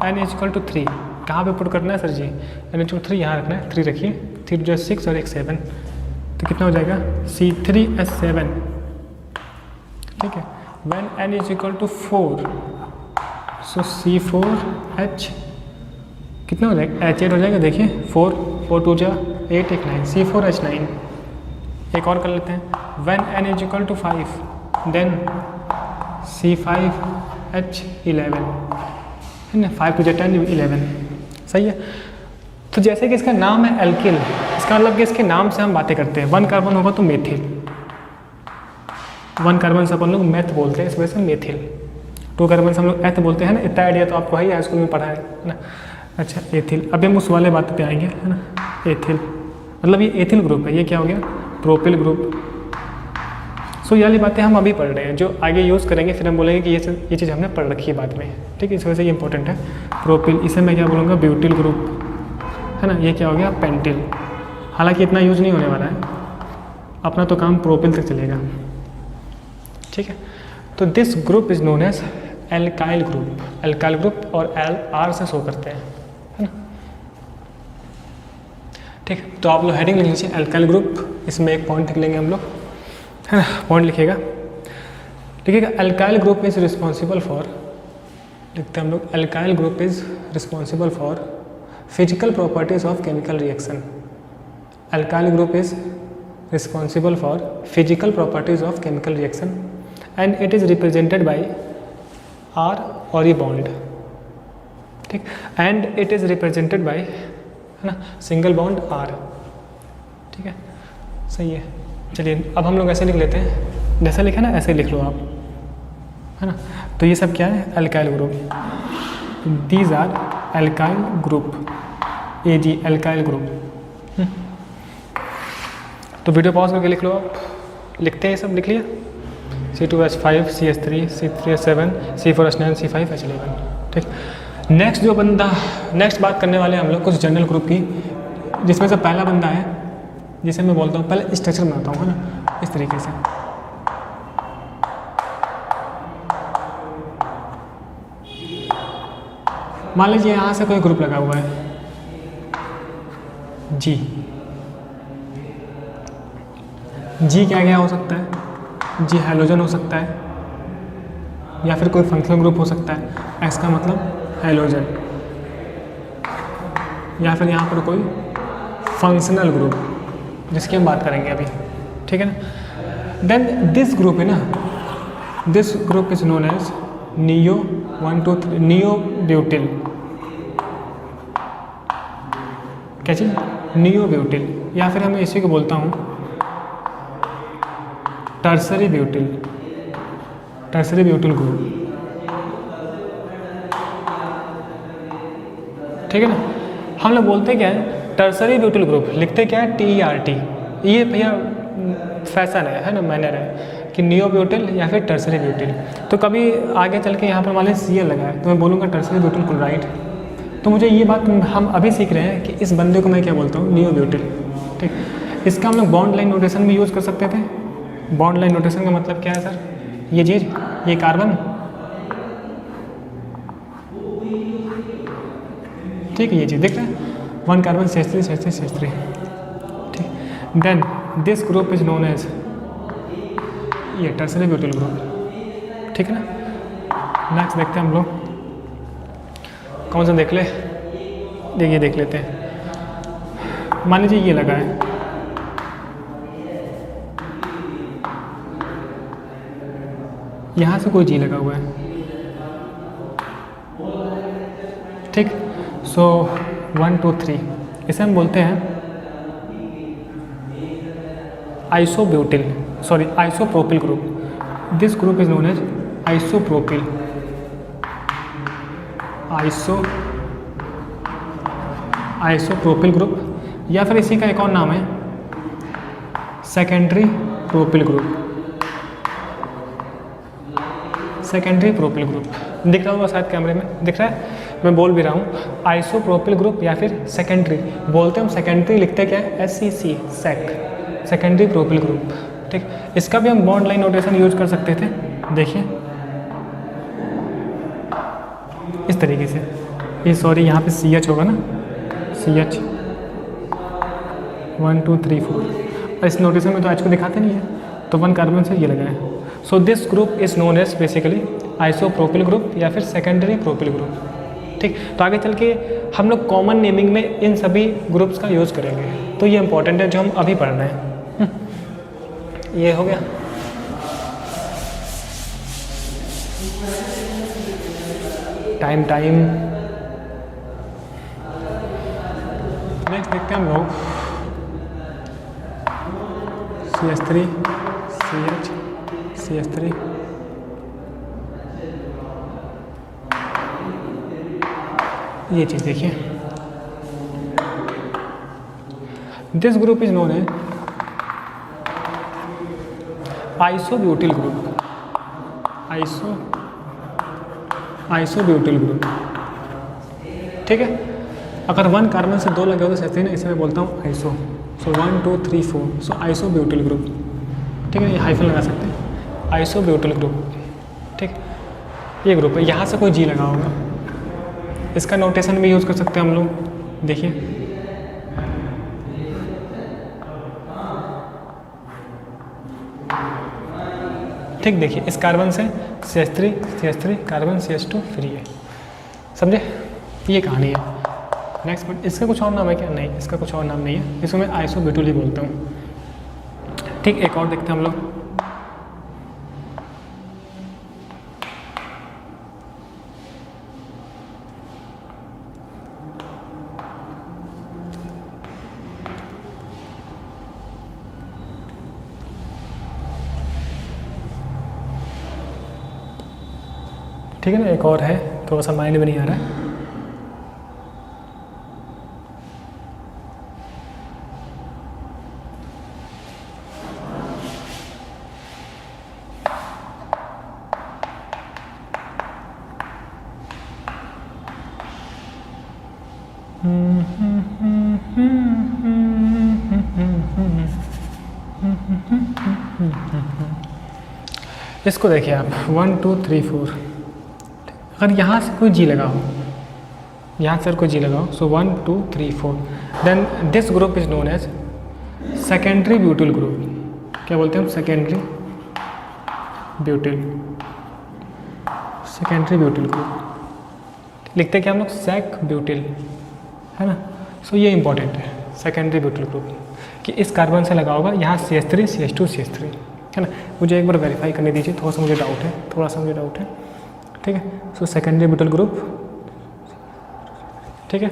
n = 3 कहाँ पे पुट करना है सर जी, n = 3 यहाँ रखना है, 3 रखिए, 3 जो 6 और 1 7 तो कितना हो जाएगा C3H7, ठीक है। व्हेन n = 4 सो C4H कितना हो जाएगा H8 हो जाएगा, देखिए 4 4 2 8 1 9 C4H9। एक और कर लेते हैं व्हेन n = 5 देन C5H11 है ना, 5 2 10 11, सही है। तो जैसे कि इसका नाम है एल्किल, इसका मतलब कि इसके नाम से हम बातें करते हैं। 1 कार्बन होगा तो मेथिल, 1 कार्बन से अपन लोग मेथ बोलते हैं, इस वजह से मेथिल। 2 कार्बन से हम लोग एथ बोलते हैं ना, इतना आइडिया तो आपको हाई स्कूल में पढ़ा है ना। अच्छा एथिल, अभी हम उस वाले बात पे आएंगे है ना। एथिल मतलब ये एथिल ग्रुप है, ये क्या हो गया प्रोपिल ग्रुप। सो ये वाली बातें हम अभी पढ़ रहे हैं, जो आगे यूज़ करेंगे फिर हम बोलेंगे कि ये चीज़ हमने पढ़ रखी है बाद में, ठीक है। इस वजह से ये इंपॉर्टेंट है। प्रोपिल, इसे मैं क्या बोलूँगा ब्यूटिल ग्रुप है ना, ये क्या हो गया पेंटिल। हालांकि इतना यूज़ नहीं होने वाला है, अपना तो काम प्रोपिल तक चलेगा, ठीक है। तो this group is known as alkyl group, alkyl group और R से शो करते हैं है ना, ठीक। तो आप लोग हेडिंग लिख लीजिए एल्काइल ग्रुप, इसमें एक पॉइंट लिख लेंगे हम लोग है ना, पॉइंट लिखिएगा, लिखिएगा alkyl group is responsible for, लिखते हैं हम लोग alkyl group is responsible for physical properties of chemical reaction. Alkyl group is responsible for physical properties of chemical reaction and it is represented by R और ये बॉन्ड, ठीक। And it is represented by है ना सिंगल बॉन्ड R, ठीक है, सही है। चलिए अब हम लोग ऐसे लिख लेते हैं, जैसा लिखा ना ऐसे लिख लो आप है ना। तो ये सब क्या है alkyl group, these are alkyl group, AG alkyl group. तो वीडियो पॉज करके लिख लो आप, लिखते हैं ये सब लिख लिया C2H5 CH3 C3H7 C4H9 C5H11, ठीक। नेक्स्ट जो बंदा, नेक्स्ट बात करने वाले हैं हम लोग कुछ जनरल ग्रुप की, जिसमें से पहला बंदा है जिसे मैं बोलता हूँ, पहले स्ट्रक्चर बनाता हूँ है ना इस तरीके से। मान लीजिए यहाँ से कोई ग्रुप लगा हुआ है G, G क्या क्या हो सकता है, G हैलोजन हो सकता है या फिर कोई फंक्शनल ग्रुप हो सकता है, इसका मतलब हैलोजन, या फिर यहाँ पर कोई फंक्शनल ग्रुप जिसकी हम बात करेंगे अभी, ठीक है ना। देन दिस ग्रुप है ना, this group is known as neo 1 2 3 neo butyl, क्या चीज़ नियो ब्यूटिल, या फिर मैं इसी को बोलता हूँ tertiary butyl, tertiary butyl group, ठीक है ना। हम लोग बोलते क्या है टर्सरी ब्यूटिल ग्रुप, लिखते क्या है TERT, ये भैया फैशन है ना, मैनर है कि नियो ब्यूटिल या फिर टर्सरी ब्यूटिल। तो कभी आगे चल के यहाँ पर मान लीजिए Cl लगा है तो मैं बोलूँगा टर्सरी ब्यूटिल क्लोराइड। तो मुझे ये बात हम अभी सीख रहे हैं कि इस बंदे को मैं क्या बोलता हूँ नियो ब्यूटिल, ठीक। इसका हम लोग बॉन्ड लाइन नोटेशन भी यूज़ कर सकते थे। बॉन्ड लाइन नोटेशन का मतलब क्या है सर, ये चीज़, ये कार्बन, ठीक है, ये चीज़ देख रहे हैं 1 कार्बन CH3 CH3 CH3, ठीक। Then this group is known as, ये टर्सरी ब्यूटिल ग्रुप, ठीक है ना। नेक्स्ट देखते हैं हम लोग कौन सा देख ले, देखिए देख लेते हैं। मान लीजिए ये लगा है, यहाँ से कोई जी लगा हुआ है, ठीक। सो 1 2 3 इसे हम बोलते हैं isobutyl, sorry isopropyl group. This group is known as isopropyl, isopropyl group, या फिर इसी का एक और नाम है secondary propyl group. Secondary propyl group दिख रहा होगा शायद कैमरे में, दिख रहा है, मैं बोल भी रहा हूँ आइसोप्रोपिल ग्रुप या फिर सेकेंडरी बोलते हैं हम। सेकेंडरी लिखते क्या है, SEC, सेक, सेकेंडरी प्रोपिल ग्रुप, ठीक। इसका भी हम बॉन्ड लाइन नोटेशन यूज कर सकते थे, देखिए इस तरीके से। ये सॉरी यहाँ पे CH होगा ना, CH 1 2 3 4, और इस नोटेशन में तो H को दिखाते नहीं है, तो 1 कार्बन से ये लगा है। So this group is known as basically isopropyl group या फिर सेकेंडरी प्रोपिल ग्रुप, ठीक। तो आगे चल के हम लोग कॉमन नेमिंग में इन सभी ग्रुप्स का यूज़ करेंगे, तो ये इंपॉर्टेंट है जो हम अभी पढ़ रहे हैं। ये हो गया। टाइम नेक्स्ट देखते हैं हम लोग CH3 CH CH3, ये चीज़ देखिए। This group is known as isobutyl group, isobutyl group, ठीक है। अगर 1 कार्बन से 2 लगे हो तो सहते ना, इसे मैं बोलता हूँ आइसो। सो 1 2 3 4, सो आइसोब्यूटिल ग्रुप, ठीक है। ये हाइफन लगा सकते हैं, आइसोब्यूटिल ग्रुप, ठीक। ये ग्रुप है, यहाँ से कोई जी लगा होगा, इसका नोटेशन भी यूज़ कर सकते हैं हम लोग, देखिए ठीक। देखिए इस कार्बन से CH3 कार्बन CH2 फ्री है, समझे, ये कहानी है। नेक्स्ट पॉइंट, इसका कुछ और नाम है क्या, नहीं इसका कुछ और नाम नहीं है, इसको मैं आइसोब्यूटिल ही बोलता हूँ, ठीक। एक और देखते हैं हम लोग, ठीक है ना। एक और है, थोड़ा सा माइंड में नहीं आ रहा है। इसको देखिए आप 1 2 3 4, अगर यहाँ से कोई जी लगा हो, यहाँ से कोई जी लगा हो, so 1 2 3 4, then this group is known as secondary butyl group. क्या बोलते हैं हम, secondary butyl, secondary butyl group लिखते हैं क्या हम लोग, सेक ब्यूटिल, है ना। सो ये इंपॉर्टेंट है, सेकेंडरी ब्यूटिल ग्रुप कि इस कार्बन से लगा होगा, यहाँ CH3 CH2 CH3, है ना। मुझे एक बार वेरीफाई करने दीजिए, थोड़ा सा मुझे डाउट है, ठीक है। सो सेकेंडरी ब्यूटिल ग्रुप, ठीक है,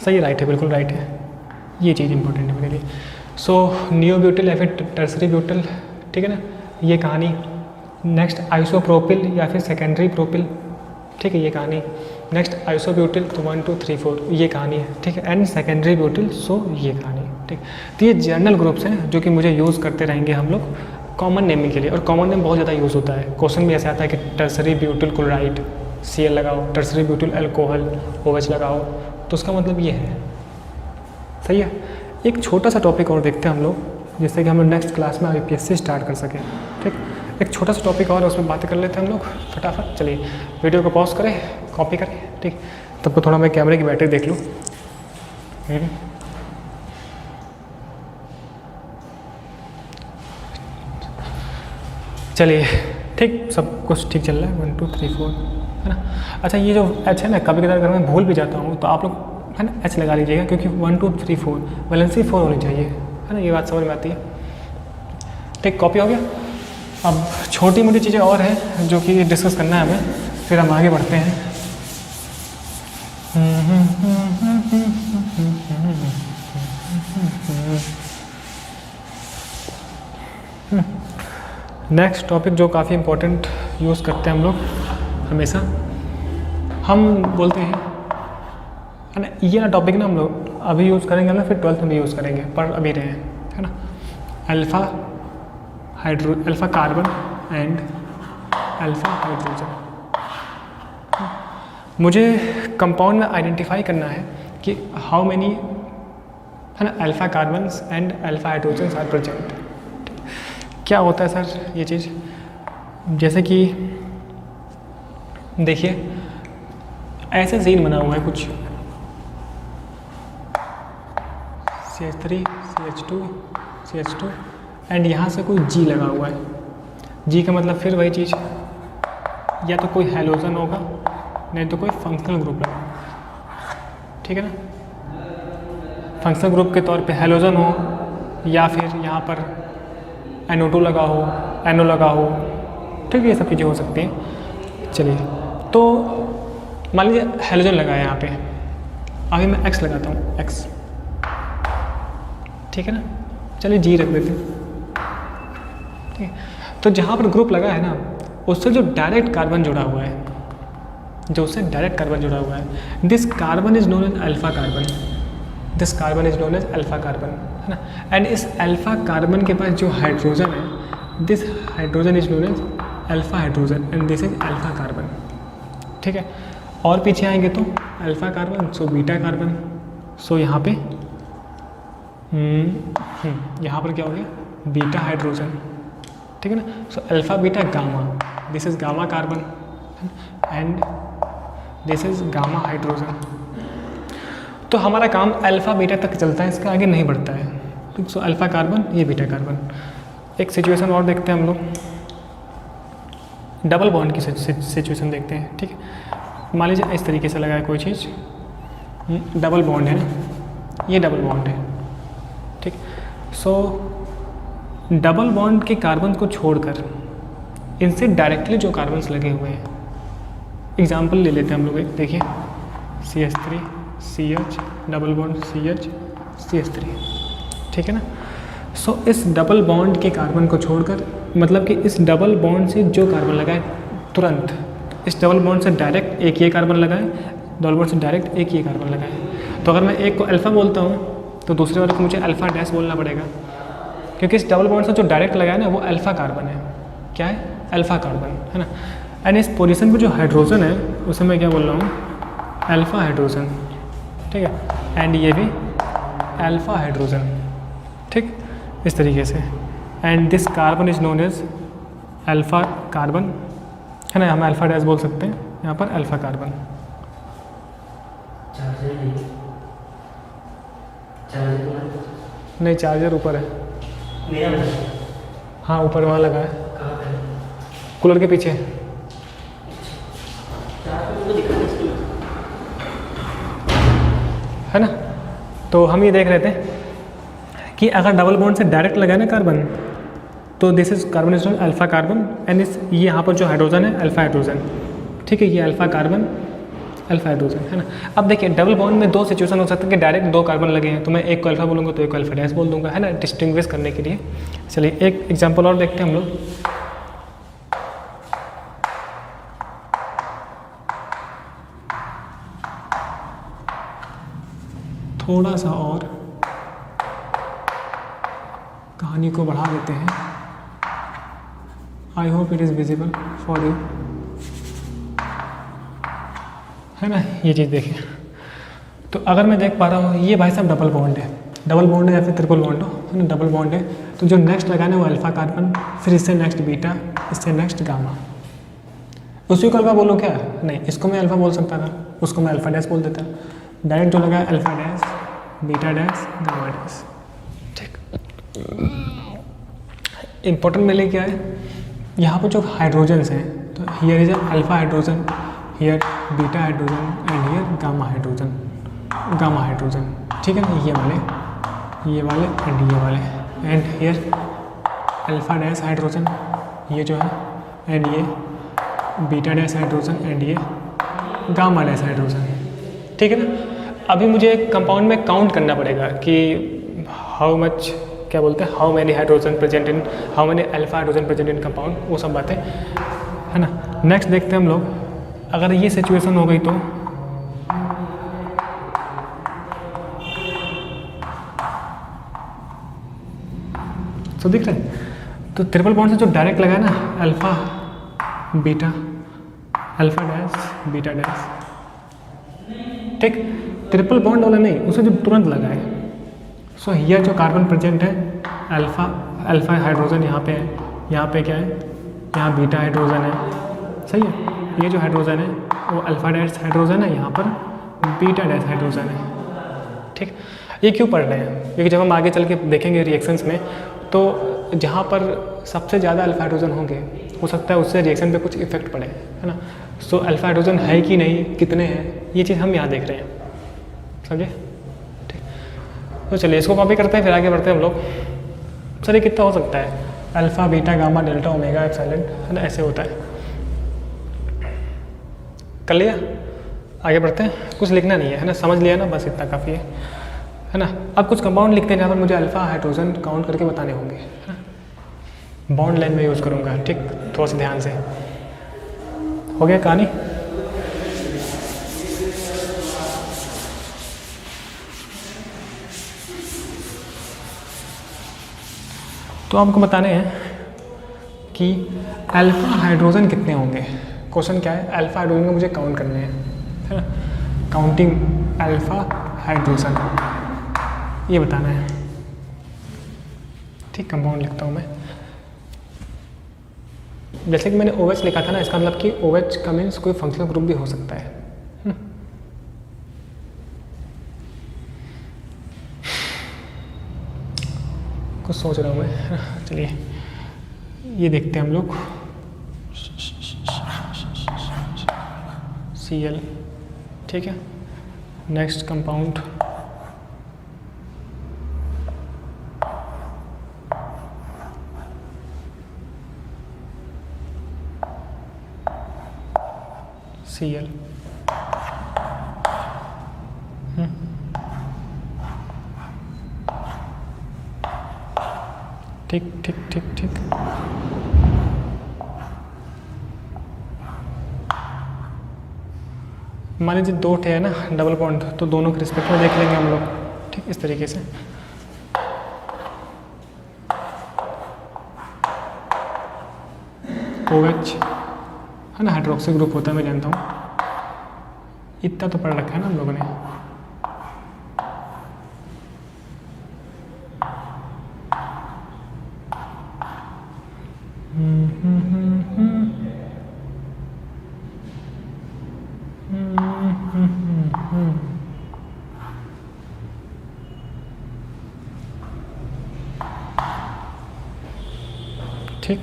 सही राइट है, बिल्कुल राइट है, ये चीज़ इंपॉर्टेंट है मेरे लिए। सो नियो ब्यूटिल या फिर टर्सरी ब्यूटिल, ठीक है ना, ये कहानी। नेक्स्ट आइसोप्रोपिल या फिर सेकेंडरी प्रोपिल, ठीक है, ये कहानी। नेक्स्ट आइसोब्यूटिल, तो 1 2 3 4 ये कहानी है, ठीक है। एंड सेकेंडरी ब्यूटिल, सो ये कहानी, ठीक। तो ये जर्नल ग्रुप्स हैं जो कि मुझे यूज़ करते रहेंगे हम लोग कॉमन नेमिंग के लिए, और कॉमन नेम बहुत ज़्यादा यूज़ होता है। क्वेश्चन भी ऐसे आता है कि टर्सरी ब्यूटिल क्लोराइड Cl लगाओ, टर्सरी ब्यूटिल अल्कोहल OH लगाओ, तो उसका मतलब ये है, सही है। एक छोटा सा टॉपिक और देखते हैं हम लोग, जिससे कि हम लोग नेक्स्ट क्लास में IPSC स्टार्ट कर सकें, ठीक। एक छोटा सा टॉपिक और उसमें बातें कर लेते हैं हम लोग फटाफट। चलिए वीडियो को पॉज करें, कॉपी करें, ठीक। तब को थोड़ा मैं कैमरे की बैटरी देख लूँ। चलिए ठीक, सब कुछ ठीक चल रहा है, 1 2 3 4 है ना। अच्छा ये जो एच है ना, कभी कभार अगर मैं भूल भी जाता हूँ तो आप लोग है ना एच लगा लीजिएगा, क्योंकि 1 2 3 4 वैलेंसी 4 होनी चाहिए, है ना, ये बात समझ में आती है। ठीक, कॉपी हो गया। अब छोटी मोटी चीज़ें और हैं जो कि डिस्कस करना है हमें, फिर हम आगे बढ़ते हैं। नेक्स्ट टॉपिक जो काफ़ी इम्पोर्टेंट यूज़ करते हैं हम लोग हमेशा, हम बोलते हैं है ना, ये ना टॉपिक ना हम लोग अभी यूज़ करेंगे ना, फिर 12th में भी यूज़ करेंगे, पर अभी रहे हैं, है ना। Alpha carbon and alpha hydrogen. मुझे कंपाउंड में आइडेंटिफाई करना है कि हाउ मेनी है ना alpha carbons and alpha hydrogens are present. क्या होता है सर ये चीज़, जैसे कि देखिए ऐसे सीन बना हुआ है कुछ, CH3 CH2 CH2 एंड यहाँ से कोई G लगा हुआ है। G का मतलब फिर वही चीज़, या तो कोई हैलोजन होगा नहीं तो कोई फंक्शनल ग्रुप लगा, ठीक है ना। फंक्शनल ग्रुप के तौर पे हैलोजन हो, या फिर यहाँ पर NO2 लगा हो, NO लगा हो, ठीक है, ये सब चीज़ें हो सकती हैं। चलिए तो मान लीजिए हैलोजन लगा है यहाँ पे, आगे मैं X लगाता हूँ, X, ठीक है ना। चलिए G रख देते हैं, ठीक है। तो जहाँ पर ग्रुप लगा है ना, उससे जो डायरेक्ट कार्बन जुड़ा हुआ है, जो उससे डायरेक्ट कार्बन जुड़ा हुआ है, this carbon is known as alpha carbon, this carbon is known as alpha carbon, है ना। एंड इस अल्फा कार्बन के पास जो हाइड्रोजन है, this hydrogen is known as alpha hydrogen and this is alpha carbon, ठीक है। और पीछे आएंगे तो alpha carbon, so beta carbon, so यहाँ पे यहाँ पर क्या हो गया, बीटा हाइड्रोजन, ठीक है ना। So alpha beta gamma, this is gamma carbon and this is gamma hydrogen. तो हमारा काम अल्फा बीटा तक चलता है, इसके आगे नहीं बढ़ता है, ठीक। सो अल्फा कार्बन, ये बीटा कार्बन। एक सिचुएशन और देखते हैं हम लोग, डबल बॉन्ड की सिचुएशन देखते हैं, ठीक है। मान लीजिए इस तरीके से लगा है कोई चीज़, डबल बॉन्ड है ना, ये डबल बॉन्ड है, ठीक। सो डबल बॉन्ड के कार्बन को छोड़कर इनसे डायरेक्टली जो कार्बन्स लगे हुए हैं, एग्जाम्पल ले लेते हैं हम लोग एक, देखिए CH3 CH double bond CH CH3, ठीक है ना। सो इस डबल बॉन्ड के कार्बन को छोड़कर, मतलब कि इस डबल बॉन्ड से जो कार्बन लगा है तुरंत, इस डबल बॉन्ड से डायरेक्ट एक ये कार्बन लगा है, डबल बॉन्ड से डायरेक्ट एक ये कार्बन लगा है। तो अगर मैं एक को अल्फ़ा बोलता हूँ तो दूसरे वाले को मुझे अल्फ़ा डैश बोलना पड़ेगा, क्योंकि इस डबल बॉन्ड से जो डायरेक्ट लगा है ना वो अल्फ़ा कार्बन है, क्या है, अल्फ़ा कार्बन, है ना। एंड इस पोजीशन पे जो हाइड्रोजन है उसे मैं क्या बोल रहा हूँ, अल्फ़ा हाइड्रोजन, ठीक है। एंड ये भी अल्फ़ा हाइड्रोजन, ठीक, इस तरीके से। And this carbon is known as alpha carbon, है ना, हम अल्फ़ा डैश बोल सकते हैं यहाँ पर, अल्फ़ा कार्बन। नहीं, चार्जर ऊपर है, हाँ ऊपर वहाँ लगा है, कूलर के पीछे। है ना। तो हम ये देख रहे थे कि अगर डबल बॉन्ड से डायरेक्ट लगा ना कार्बन, तो this is carbon is known alpha carbon and इस ये यहाँ पर जो हाइड्रोजन है अल्फ़ा हाइड्रोजन, ठीक है, ये अल्फ़ा कार्बन अल्फ़ा हाइड्रोजन, है ना। अब देखिए डबल बॉन्ड में दो सिचुएशन हो सकते हैं कि डायरेक्ट दो कार्बन लगे हैं, तो मैं एक को अल्फ़ा बोलूँगा तो एक को अल्फ़ा डैश बोल दूँगा, है ना, डिस्टिंग्विश करने के लिए। चलिए एक एग्जाम्पल और देखते हैं हम लोग। थोड़ा सा और कहानी को बढ़ा देते हैं, I hope it is visible for you, है ना। ये चीज़ देखिए, तो अगर मैं देख पा रहा हूँ ये भाई साहब डबल बॉन्ड है, डबल बॉन्ड है या फिर ट्रिपल बॉन्ड हो, है ना, डबल बॉन्ड है। तो जो नेक्स्ट लगाना है वो अल्फ़ा कार्बन, फिर इससे नेक्स्ट बीटा, इससे नेक्स्ट गामा। उसी को अल्फ़ा बोलो क्या, नहीं, इसको मैं अल्फ़ा बोल सकता था, उसको मैं अल्फ़ा डैश बोल देता। डायरेक्ट जो लगा है alpha dash beta dash gamma dash. ठीक, इम्पोर्टेंट मेरे लिए क्या है, यहाँ पर जो हाइड्रोजन्स हैं, तो here is alpha hydrogen, here beta hydrogen and here gamma hydrogen. ठीक है ना, ये वाले एंड ये वाले, and here alpha dash hydrogen ये जो है, एंड ये बीटा डैश हाइड्रोजन एंड ये गामा डैश हाइड्रोजन। ठीक है ना। अभी मुझे कंपाउंड में काउंट करना पड़ेगा कि हाउ मच, क्या बोलते हैं, how many hydrogen present in, how many alpha hydrogen present in compound, वो सब बातें है ना। नेक्स्ट देखते हैं हम लोग, अगर ये सिचुएशन हो गई तो दिख रहा है, तो ट्रिपल बॉन्ड से जो डायरेक्ट लगा है ना, अल्फा डैश बीटा डैश। ठीक, ट्रिपल बॉन्ड वाला नहीं, उसे जो तुरंत लगा है। सो हियर जो कार्बन प्रेजेंट है, अल्फा हाइड्रोजन यहाँ पे है, यहाँ पे क्या है, यहाँ बीटा हाइड्रोजन है, सही है। ये जो हाइड्रोजन है वो अल्फा डैश हाइड्रोजन है, यहाँ पर बीटा डैश हाइड्रोजन है। ठीक, ये क्यों पढ़ रहे हैं, क्योंकि जब हम आगे चल के देखेंगे रिएक्शंस में, तो जहाँ पर सबसे ज़्यादा अल्फा हाइड्रोजन होंगे, हो सकता है उससे रिएक्शन पे कुछ इफेक्ट पड़े, है ना। सो अल्फा हाइड्रोजन है कि नहीं, कितने हैं, ये चीज़ हम यहाँ देख रहे हैं, समझे। ठीक, तो चलिए इसको कॉपी करते हैं, फिर आगे बढ़ते हैं हम लोग। सर ये कितना हो सकता है, alpha beta gamma delta omega epsilon, है ना, ऐसे होता है। कर लिया, आगे बढ़ते हैं। कुछ लिखना नहीं है ना, समझ लिया ना, बस इतना काफ़ी है ना। अब कुछ कंपाउंड लिखते हैं जहाँ पर मुझे अल्फा हाइड्रोजन काउंट करके बताने होंगे, है ना। बॉन्ड लाइन में यूज़ करूँगा, ठीक, थोड़ा सा ध्यान से। हो गया कहानी। तो आपको बताने हैं कि अल्फा हाइड्रोजन कितने होंगे। क्वेश्चन क्या है, अल्फा हाइड्रोजन को मुझे काउंट करने हैं, है ना। काउंटिंग अल्फा हाइड्रोजन, ये बताना है। ठीक, कंपाउंड लिखता हूँ मैं, जैसे कि मैंने OH लिखा था ना, इसका मतलब कि OH का मीन्स कोई फंक्शनल ग्रुप भी हो सकता है। कुछ सोच रहा हूँ मैं, चलिए ये देखते हैं हम लोग। Cl, ठीक है। नेक्स्ट कंपाउंड Cl, ठीक ठीक ठीक ठीक। मान लीजिए दो ठे है ना डबल बॉन्ड, तो दोनों के रिस्पेक्ट में देख लेंगे हम लोग, ठीक, इस तरीके से। OH है ना, हाइड्रोक्सी ग्रुप होता है, मैं जानता हूँ, इतना तो पढ़ रखा है ना हम लोगों ने। ठीक,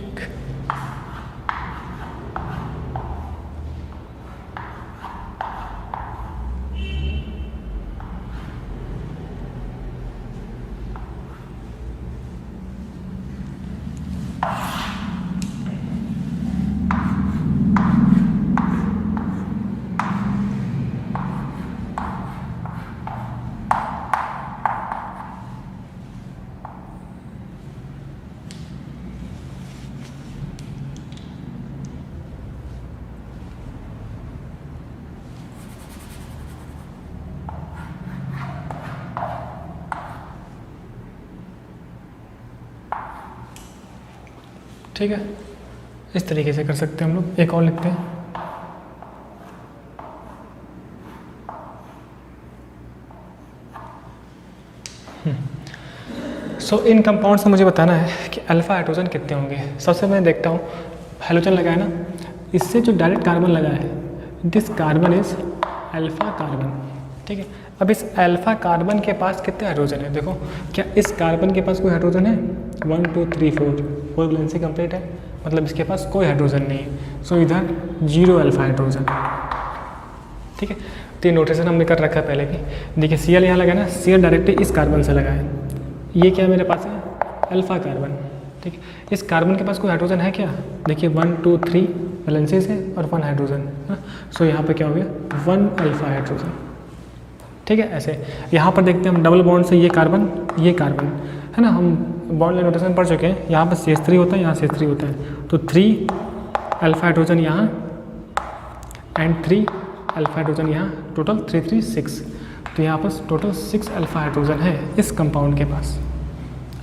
ठीक है, इस तरीके से कर सकते हैं हम लोग। एक और लिखते हैं, सो इन कंपाउंड से मुझे बताना है कि अल्फा हाइड्रोजन कितने होंगे। सबसे मैं देखता हूँ, हाइड्रोजन लगा है ना, इससे जो डायरेक्ट कार्बन लगा है, this carbon is alpha carbon, ठीक है। अब इस अल्फा कार्बन के पास कितने हाइड्रोजन है? देखो, क्या इस कार्बन के पास कोई हाइड्रोजन है? 1 2 3 4 वैलेंसी कंप्लीट है, मतलब इसके पास कोई हाइड्रोजन नहीं है। सो इधर 0 अल्फा हाइड्रोजन। ठीक है, तो ये नोटेशन हमने कर रखा है पहले भी। देखिए Cl यहाँ लगा ना, Cl डायरेक्टली इस कार्बन से लगा है। ये क्या मेरे पास है? Alpha carbon. ठीक है, इस कार्बन के पास कोई हाइड्रोजन है क्या? देखिए 1 2 3 वैलेंसीज है और 1 हाइड्रोजन है। सो यहाँ पे क्या हो गया? 1 अल्फा हाइड्रोजन। ठीक है, ऐसे यहाँ पर देखते हैं हम डबल बॉन्ड से ये कार्बन है ना, हम बॉन्ड नोटेशन पढ़ चुके हैं। यहाँ पर CH3 होता है, यहाँ CH3 होता है, तो 3 अल्फा हाइड्रोजन यहाँ एंड 3 अल्फा हाइड्रोजन यहाँ, टोटल 3 3 6। तो यहाँ पर टोटल 6 अल्फा हाइड्रोजन है इस कंपाउंड के पास।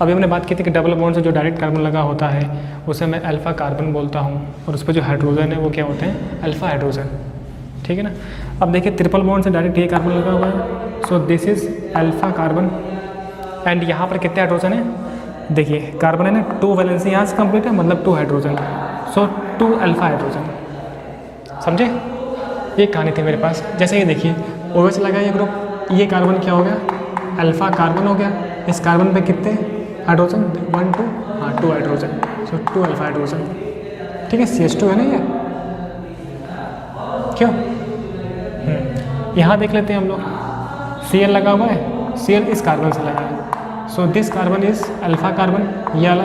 अभी हमने बात की थी कि डबल बॉन्ड से जो डायरेक्ट कार्बन लगा होता है उसे मैं अल्फा कार्बन बोलता हूँ, और उस पर जो हाइड्रोजन है वो क्या होते हैं? Alpha hydrogen. ठीक है ना। अब देखिए ट्रिपल बॉन्ड से डायरेक्ट ये कार्बन लगा हुआ है, so this is alpha carbon and यहाँ पर कितने हाइड्रोजन है? देखिए कार्बन है ना, 2 वैलेंसी यहाँ से कंप्लीट है, मतलब 2 हाइड्रोजन, सो 2 अल्फा हाइड्रोजन। समझे? ये कहानी थी मेरे पास। जैसे ये देखिए OH लगा ये ग्रुप, ये कार्बन क्या हो गया? अल्फा कार्बन हो गया। इस कार्बन पे कितने हाइड्रोजन? 1 2, हाँ 2 हाइड्रोजन, सो 2 अल्फा हाइड्रोजन। ठीक है, CH2 है ना ये, क्यों? यहाँ देख लेते हैं हम लोग, Cl लगा हुआ है, Cl इस कार्बन से लगा है, so this carbon is alpha carbon, ये वाला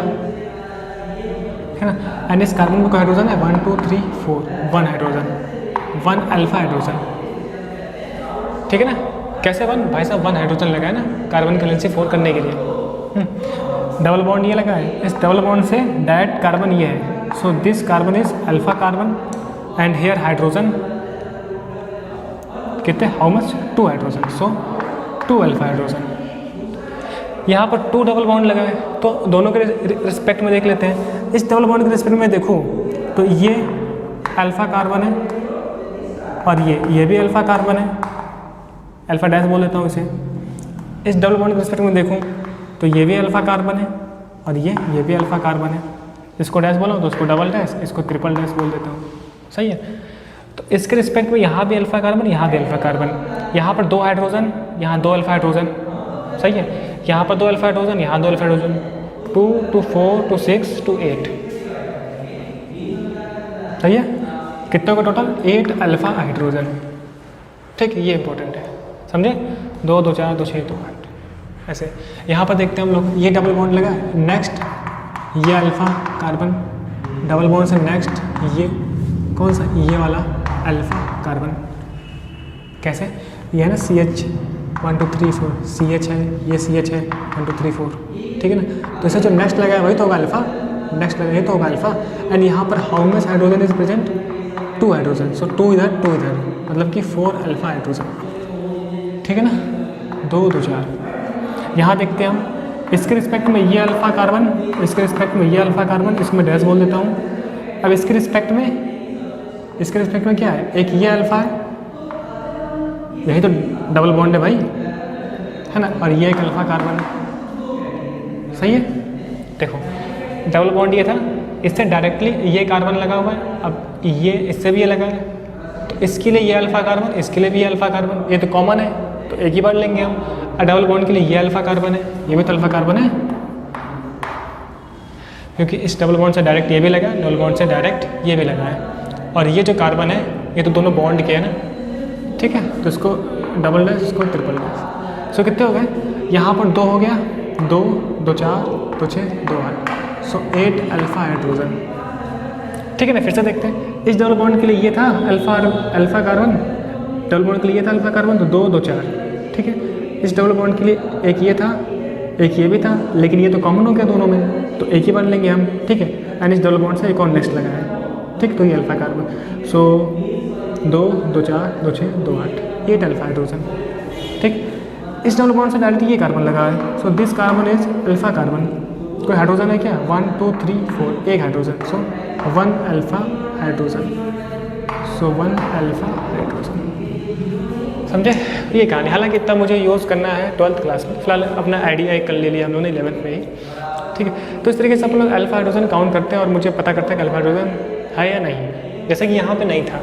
है ना। एंड इस कार्बन में कोई हाइड्रोजन है? 1 2 3 4, 1 हाइड्रोजन, 1 अल्फा हाइड्रोजन। ठीक है ना। कैसे 1? भाई साहब 1 हाइड्रोजन लगा है ना कार्बन की वैलेंसी 4 करने के लिए। डबल बॉन्ड ये लगा है, इस डबल बॉन्ड से डायरेक्ट कार्बन ये है, so this carbon is alpha carbon and here hydrogen कितने? How much? 2 hydrogen, so 2 alpha hydrogen. यहाँ पर 2 डबल बॉन्ड लगा है, तो दोनों के रिस्पेक्ट में देख लेते हैं। इस डबल बॉन्ड के रिस्पेक्ट में देखूँ तो ये अल्फा कार्बन है और ये भी अल्फा कार्बन है, अल्फा डैश बोल देता हूँ इसे। इस डबल बॉन्ड के रिस्पेक्ट में देखूँ तो ये भी अल्फा कार्बन है और ये भी अल्फा कार्बन है। इसको डैश बोला तो उसको डबल डैश, इसको ट्रिपल डैश बोल देता हूँ। सही है। तो इसके रिस्पेक्ट में यहाँ भी अल्फा कार्बन, यहाँ भी अल्फा कार्बन, यहाँ पर 2 हाइड्रोजन, यहाँ 2 अल्फा हाइड्रोजन। सही है। यहाँ पर 2 अल्फा हाइड्रोजन, यहाँ 2 अल्फा हाइड्रोजन, 2 2 4 2 6 2 8। सही है। कितने का टोटल? 8 alpha hydrogen. ठीक है, ये इंपॉर्टेंट है, समझे? 2 2 4 2 6 2 8 ऐसे। यहाँ पर देखते हैं हम लोग, ये डबल बॉन्ड लगा है, नेक्स्ट ये अल्फा कार्बन, डबल बॉन्ड से नेक्स्ट ये कौन सा? ये वाला अल्फा कार्बन। कैसे? ये है ना CH 1 2 3 4, CH है, ये CH है 1 2 3 4। ठीक है ना। तो इसे जो नेक्स्ट लगा है वही तो होगा अल्फा, नेक्स्ट लगा ये तो होगा अल्फा। एंड यहाँ पर how much hydrogen is present? 2 hydrogen, so 2 इधर 2 इधर, मतलब कि 4 अल्फा हाइड्रोजन। ठीक है ना। 2 2 4। यहाँ देखते हैं हम, इसके रिस्पेक्ट में ये अल्फा कार्बन, इसके रिस्पेक्ट में ये अल्फा कार्बन, इसमें डैश बोल देता हूँ। अब इसके रिस्पेक्ट में क्या है? एक ये अल्फा है, यही तो डबल बॉन्ड है भाई, है ना, और ये एक अल्फा कार्बन है। सही है। देखो डबल बॉन्ड ये था, इससे डायरेक्टली ये कार्बन लगा हुआ है, अब ये इससे भी ये लगा है, तो इसके लिए ये अल्फा कार्बन, इसके लिए भी ये अल्फा कार्बन, ये तो कॉमन है तो एक ही बार लेंगे हम। और डबल बॉन्ड के लिए ये अल्फा कार्बन है, ये भी तो अल्फा कार्बन है, क्योंकि इस डबल बॉन्ड से डायरेक्ट ये भी लगा, डबल बॉन्ड से डायरेक्ट ये भी लगा है। और ये जो कार्बन है ये तो दोनों बॉन्ड के है ना। ठीक है, तो इसको डबल डैश, इसको ट्रिपल डैश। सो कितने हो गए? यहाँ पर 2 हो गया, 2 2 4 2 6 2 8, सो 8 अल्फा हाइड्रोजन। ठीक है ना। फिर से देखते हैं, इस डबल बॉन्ड के लिए ये था अल्फा कार्बन, डबल बॉन्ड के लिए ये था अल्फा कार्बन, तो 2 2 4। ठीक है। इस डबल बॉन्ड के लिए एक ये था, एक ये भी था, लेकिन ये तो कॉमन हो गया दोनों में, तो एक ही बार लेंगे हम। ठीक है। एंड इस डबल बॉन्ड से एक और नेक्स्ट लगा है। ठीक, तो ये अल्फा कार्बन, सो 2 2 4 2 6 2 8, 8 अल्फा हाइड्रोजन। ठीक। इस डबल बॉन्ड से डायरेक्ट ये कार्बन लगा है, so this carbon is alpha carbon. कोई हाइड्रोजन है क्या? 1 2 3 4, एक हाइड्रोजन, सो 1 अल्फा हाइड्रोजन, सो 1 अल्फा हाइड्रोजन। समझे ये कहानी? हालांकि इतना मुझे यूज़ करना है 12th क्लास में, फिलहाल अपना आइडिया एक कर ले लिया हम लोगों ने 11th में ही। ठीक है। तो इस तरीके से अपन लोग अल्फा हाइड्रोजन काउंट करते हैं और मुझे पता करते हैं कि अल्फा हाइड्रोजन है या नहीं। जैसे कि यहाँ पे नहीं था,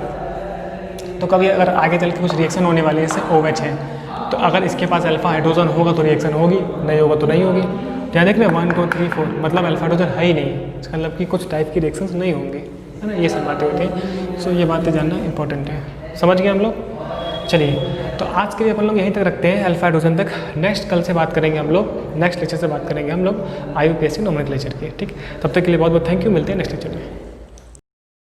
तो कभी अगर आगे चल के कुछ रिएक्शन होने वाली है, जैसे OH है, तो अगर इसके पास अल्फा हाइड्रोजन होगा तो रिएक्शन होगी, नहीं होगा तो नहीं होगी। ध्यान रखना 1 2 3 4 मतलब अल्फा हाइड्रोजन है ही नहीं, इसका मतलब कि कुछ टाइप की रिएक्शंस नहीं होंगे, है ना। ये सब बातें होती हैं। सो ये बातें जानना इंपॉर्टेंट है। समझ गए हम लोग। चलिए तो आज के लिए अपन लोग यहीं तक रखते हैं, अल्फा हाइड्रोजन तक। नेक्स्ट कल से बात करेंगे हम लोग, नेक्स्ट लेक्चर से बात करेंगे हम लोग IUPAC नोमेनक्लेचर की। ठीक, तब तक के लिए बहुत बहुत थैंक यू। मिलते हैं नेक्स्ट लेक्चर में।